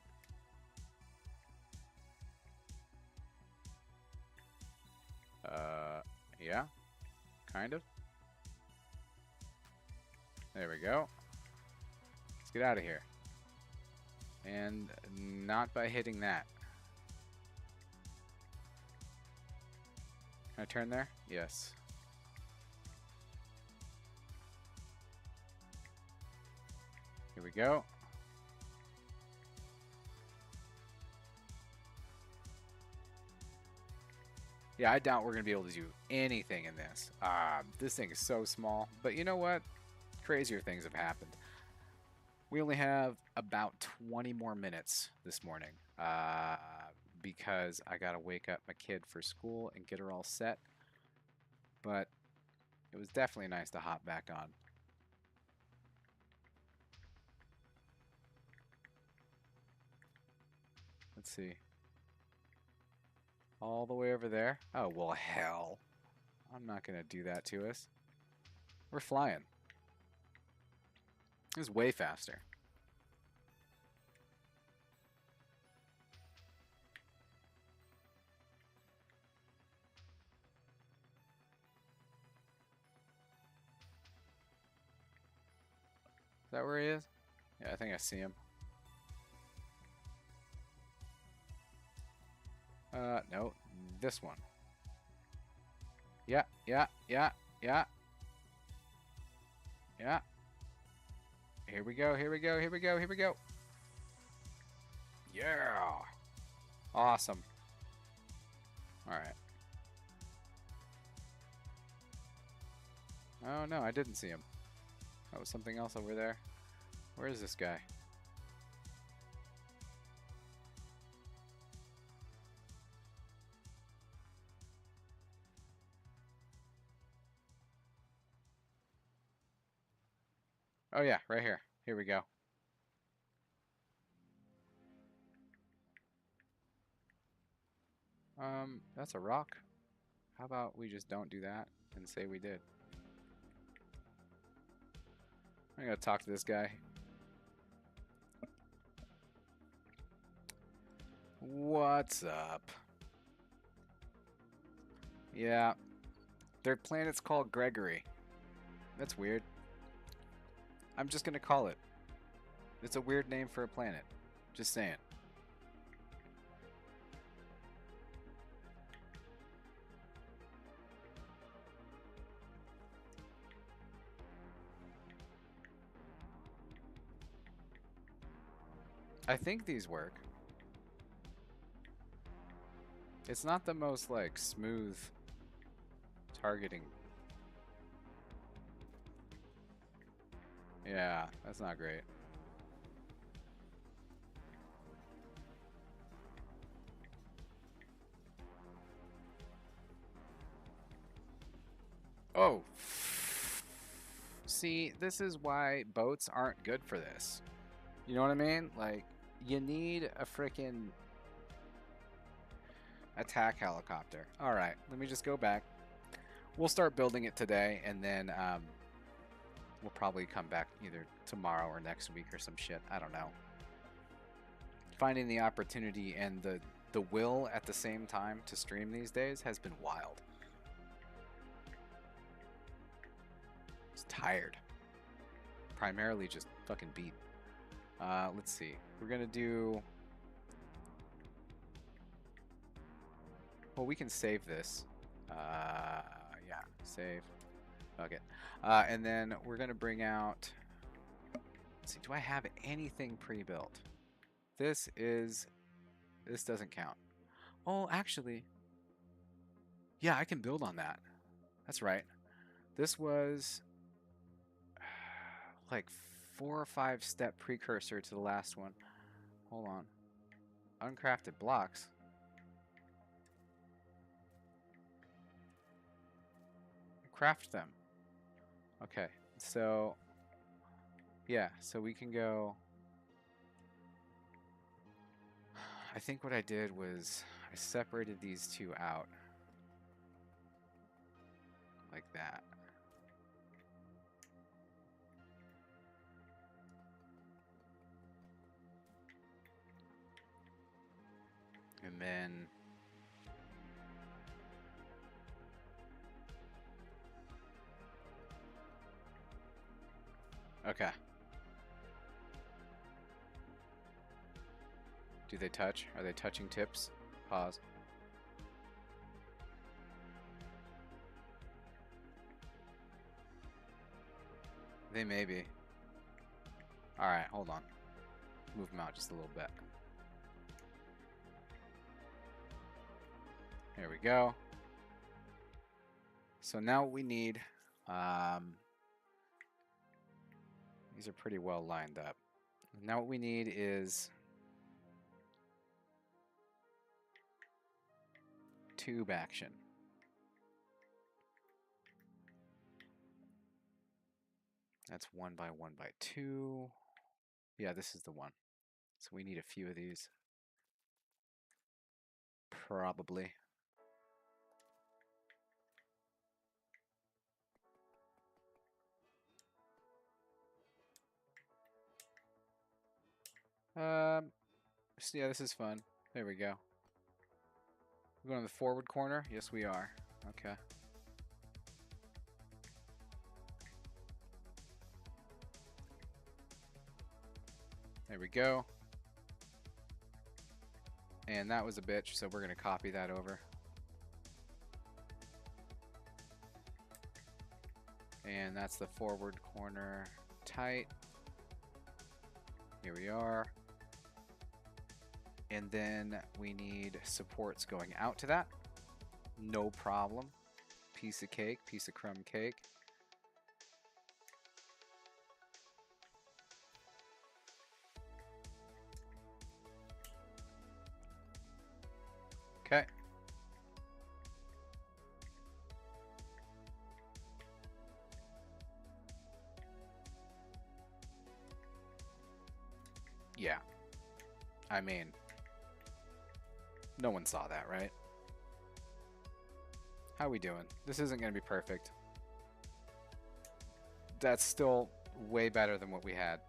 Yeah. Kind of. There we go. Let's get out of here. And not by hitting that. Can I turn there? Yes. Here we go. Yeah, I doubt we're going to be able to do anything in this. This thing is so small. But you know what? Crazier things have happened. We only have about 20 more minutes this morning. Because I got to wake up my kid for school and get her all set. But it was definitely nice to hop back on. Let's see. All the way over there? Oh, well, hell. I'm not going to do that to us. We're flying. It was way faster. Is that where he is? Yeah, I think I see him. No, this one. Yeah. Here we go. Yeah. Awesome. All right. Oh, no, I didn't see him. That was something else over there. Where is this guy? Oh, yeah, right here. Here we go. That's a rock. How about we just don't do that and say we did? I'm gonna talk to this guy. What's up? Yeah, their planet's called Gregory. That's weird. I'm just gonna call it. It's a weird name for a planet. Just saying. I think these work. It's not the most, like, smooth targeting. Yeah, that's not great. Oh. See, this is why boats aren't good for this. You know what I mean? Like, you need a frickin' attack helicopter. Alright, let me just go back. We'll start building it today, and then we'll probably come back either tomorrow or next week or some shit. I don't know. Finding the opportunity and the will at the same time to stream these days has been wild. Just tired. Primarily just fucking beat. Let's see. We're gonna do... Well, we can save this. Yeah, save. Fuck it. And then we're gonna bring out. Let's see, do I have anything pre-built? This doesn't count. Oh, actually, yeah, I can build on that. That's right. This was like 4 or 5 step precursor to the last one. Hold on. Uncrafted blocks. Craft them. Okay, so yeah, so we can go. I think what I did was I separated these two out like that. And then okay. Do they touch? Are they touching tips? Pause. They may be. Alright, hold on. Move them out just a little bit. There we go. So now what we need, these are pretty well lined up. Now what we need is tube action. That's 1 by 1 by 2. Yeah, this is the one. So we need a few of these. Probably. So yeah, this is fun. There we go. We're going to the forward corner? Yes, we are. Okay. There we go. And that was a bitch, so we're going to copy that over. And that's the forward corner tight. Here we are. And then we need supports going out to that. No problem. Piece of cake, piece of crumb cake. Okay. Yeah. I mean, no one saw that, right? How we doing? This isn't going to be perfect. That's still way better than what we had.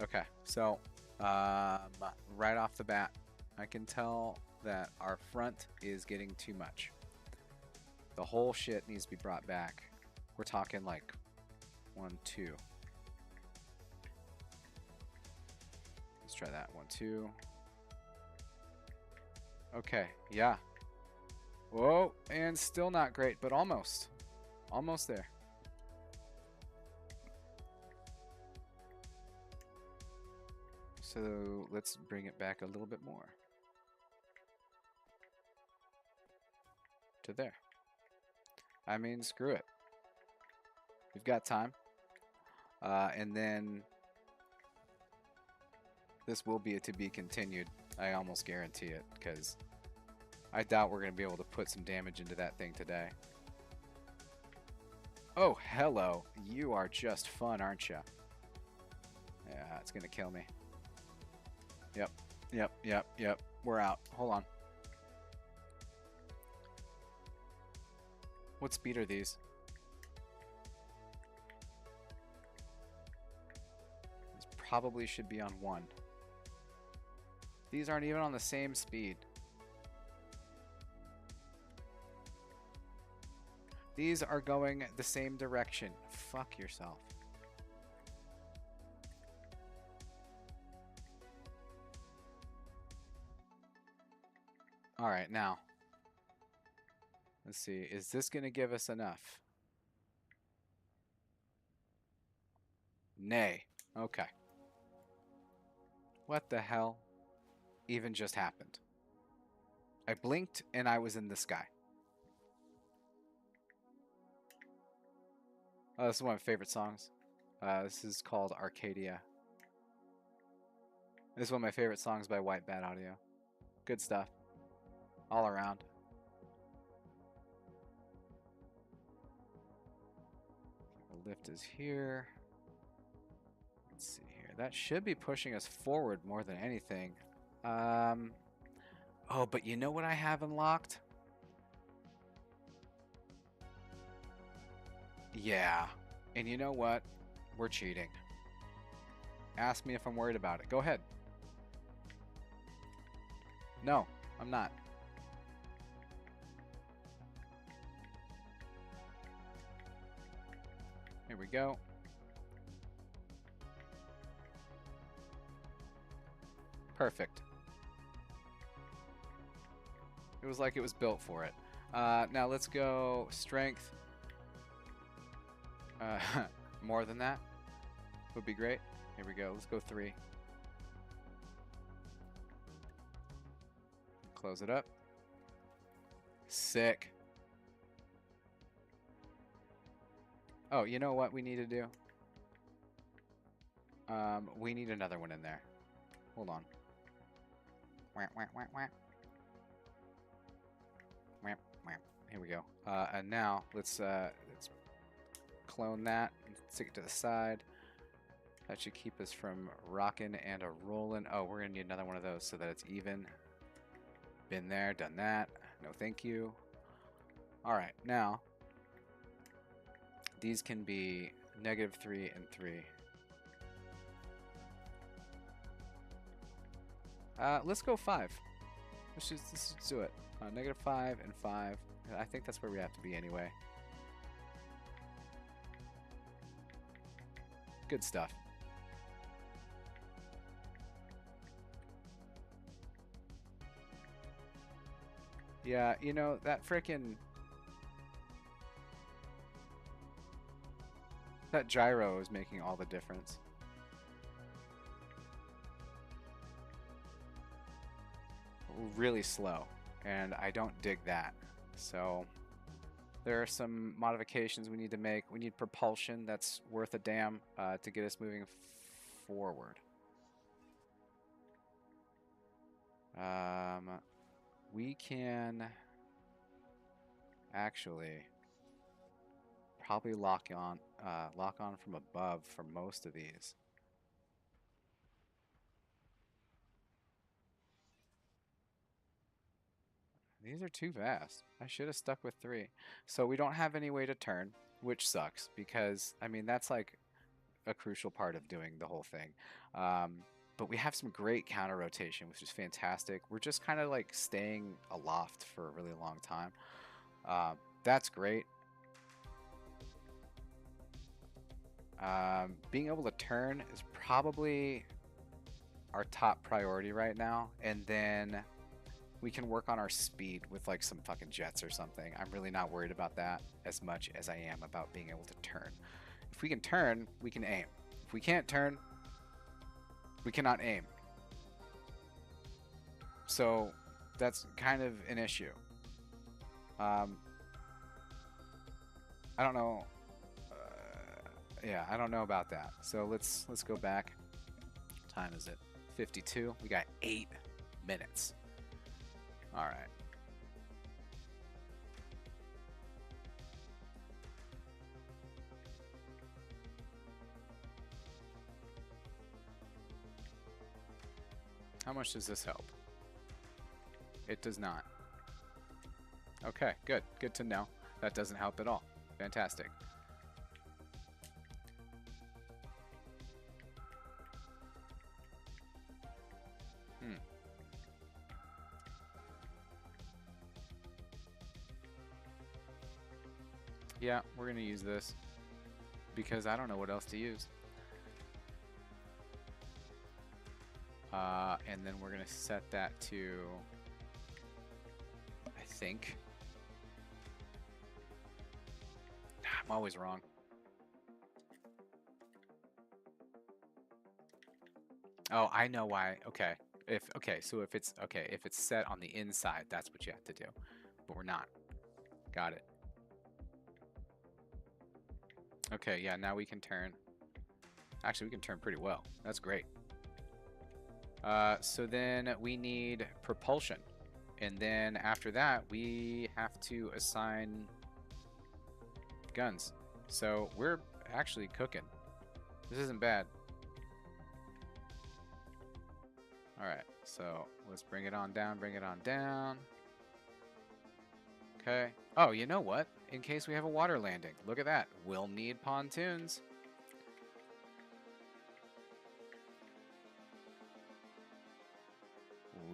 Okay, so right off the bat, I can tell that our front is getting too much. The whole shit needs to be brought back. We're talking like 1, 2. Let's try that. 1, 2. Okay, yeah. Whoa, and still not great, but almost. Almost there. So let's bring it back a little bit more. To there. I mean, screw it. We've got time. And then this will be a to be continued. I almost guarantee it, because I doubt we're going to be able to put some damage into that thing today. Oh, hello. You are just fun, aren't you? Yeah, it's going to kill me. Yep, yep, yep, yep. We're out. Hold on. What speed are these? These probably should be on 1. These aren't even on the same speed. These are going the same direction. Fuck yourself. Alright, now. Let's see. Is this going to give us enough? Nay. Okay. What the hell even just happened? I blinked and I was in the sky. Oh, this is one of my favorite songs. This is called Arcadia. This is one of my favorite songs by White Bat Audio. Good stuff. All around. The lift is here. Let's see here. That should be pushing us forward more than anything. Oh, but you know what I have unlocked? Yeah. And you know what? We're cheating. Ask me if I'm worried about it. Go ahead. No, I'm not. Here we go. Perfect. It was like it was built for it. Now let's go strength. More than that would be great. Here we go. Let's go 3. Close it up. Sick. Oh, you know what we need to do? We need another one in there. Hold on. Wah, wah, wah, wah. Wah, wah. Here we go. And now let's clone that and stick it to the side. That should keep us from rocking and a rolling. Oh, we're gonna need another one of those so that it's even. Been there, done that. No, thank you. All right, now these can be -3 and 3. Let's go 5. Let's just do it. -5 and 5. I think that's where we have to be anyway. Good stuff. Yeah, you know, that frickin' that gyro is making all the difference. Really slow, and I don't dig that. So there are some modifications we need to make. We need propulsion that's worth a damn to get us moving forward. We can actually probably lock on from above for most of these. These are too fast. I should have stuck with 3. So we don't have any way to turn, which sucks because, I mean, that's like a crucial part of doing the whole thing. But we have some great counter rotation, which is fantastic. We're just kind of like staying aloft for a really long time. That's great. Being able to turn is probably our top priority right now. And then we can work on our speed with like some fucking jets or something. I'm really not worried about that as much as I am about being able to turn. If we can turn, we can aim. If we can't turn, we cannot aim. So that's kind of an issue. I don't know. Yeah, I don't know about that. So let's go back. What time is it? 52. We got 8 minutes. All right. How much does this help? It does not. Okay, good. Good to know. That doesn't help at all. Fantastic. Yeah, we're going to use this because I don't know what else to use. And then we're going to set that to, I think, I'm always wrong. Oh, I know why. Okay. So if it's set on the inside, that's what you have to do. But we're not. Got it. Okay, yeah, now we can turn. Actually, we can turn pretty well. That's great. So then we need propulsion. And then after that, we have to assign guns. So we're actually cooking. This isn't bad. Alright, so let's bring it on down, bring it on down. Okay. Oh, you know what? In case we have a water landing. Look at that. We'll need pontoons.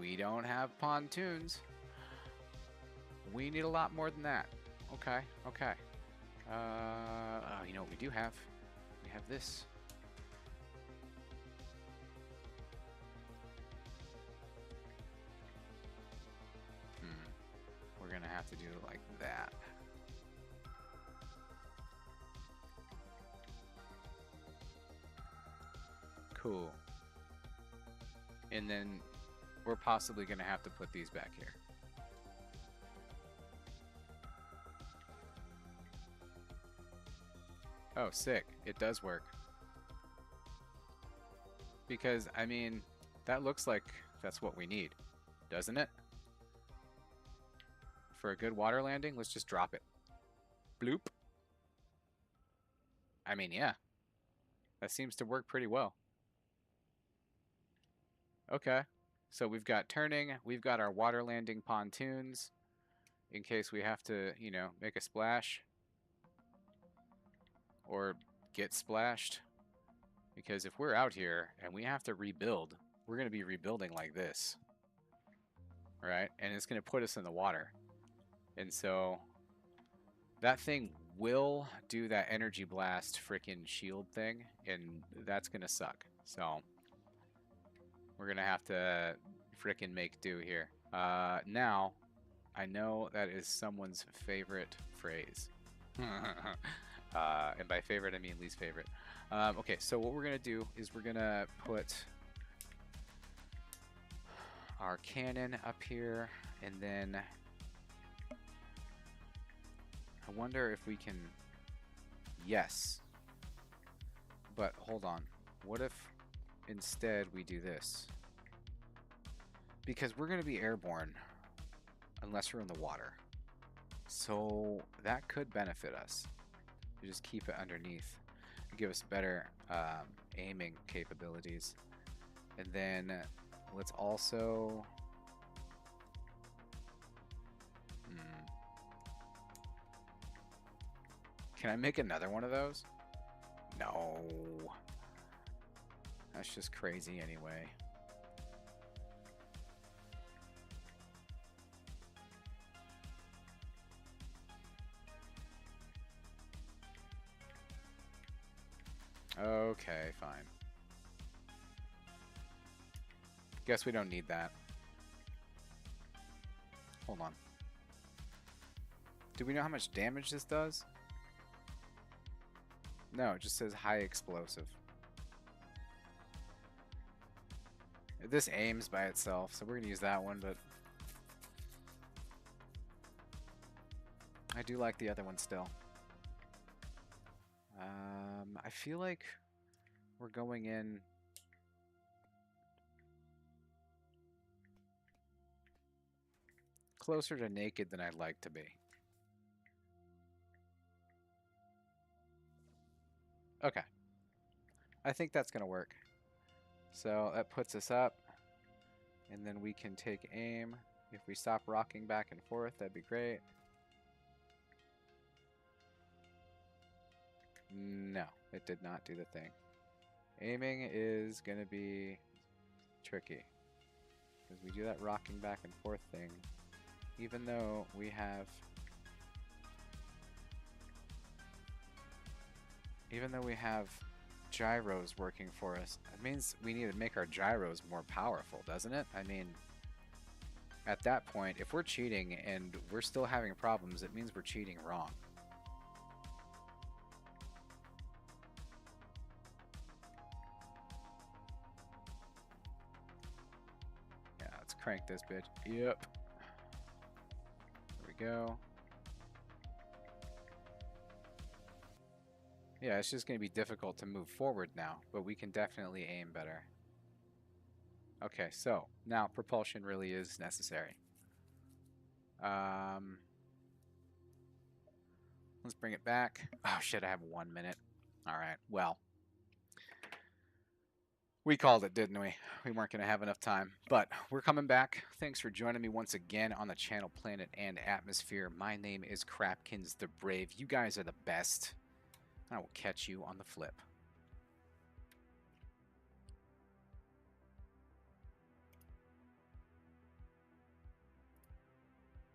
We don't have pontoons. We need a lot more than that. Okay, okay. Oh, you know what we do have? We have this. We're gonna have to do it like that. Cool. And then we're possibly gonna have to put these back here. Oh, sick. It does work. Because, I mean, that looks like that's what we need, doesn't it? For a good water landing, let's just drop it. Bloop. I mean, yeah. That seems to work pretty well. Okay. So we've got turning, we've got our water landing pontoons in case we have to, you know, make a splash or get splashed. Because if we're out here and we have to rebuild, we're going to be rebuilding like this. Right? And it's going to put us in the water. And so that thing will do that energy blast freaking shield thing, and that's going to suck. So we're going to have to freaking make do here. Now, I know that is someone's favorite phrase. And by favorite, I mean least favorite. Okay, so what we're going to do is we're going to put our cannon up here, and then I wonder if we can... Yes. But hold on. What if instead we do this? Because we're going to be airborne unless we're in the water. So that could benefit us. We just keep it underneath. Give us better aiming capabilities. And then let's also... Can I make another one of those? No. That's just crazy anyway. Okay, fine. Guess we don't need that. Hold on. Do we know how much damage this does? No, it just says high explosive. This aims by itself, so we're going to use that one, but I do like the other one still. I feel like we're going in closer to naked than I'd like to be. Okay. I think that's going to work. So that puts us up, and then we can take aim. If we stop rocking back and forth, that'd be great. No, it did not do the thing. Aiming is going to be tricky, because we do that rocking back and forth thing, even though we have... gyros working for us. It means we need to make our gyros more powerful, doesn't it? I mean, at that point, if we're cheating and we're still having problems, it means we're cheating wrong. crank this bitch. Yep. There we go. Yeah, it's just going to be difficult to move forward now, but we can definitely aim better. Okay, so now propulsion really is necessary. Let's bring it back. Oh shit, I have 1 minute. Alright, well. We called it, didn't we? We weren't going to have enough time. But we're coming back. Thanks for joining me once again on the channel Planet and Atmosphere. My name is CrapkinsTheBrave. You guys are the best. I will catch you on the flip.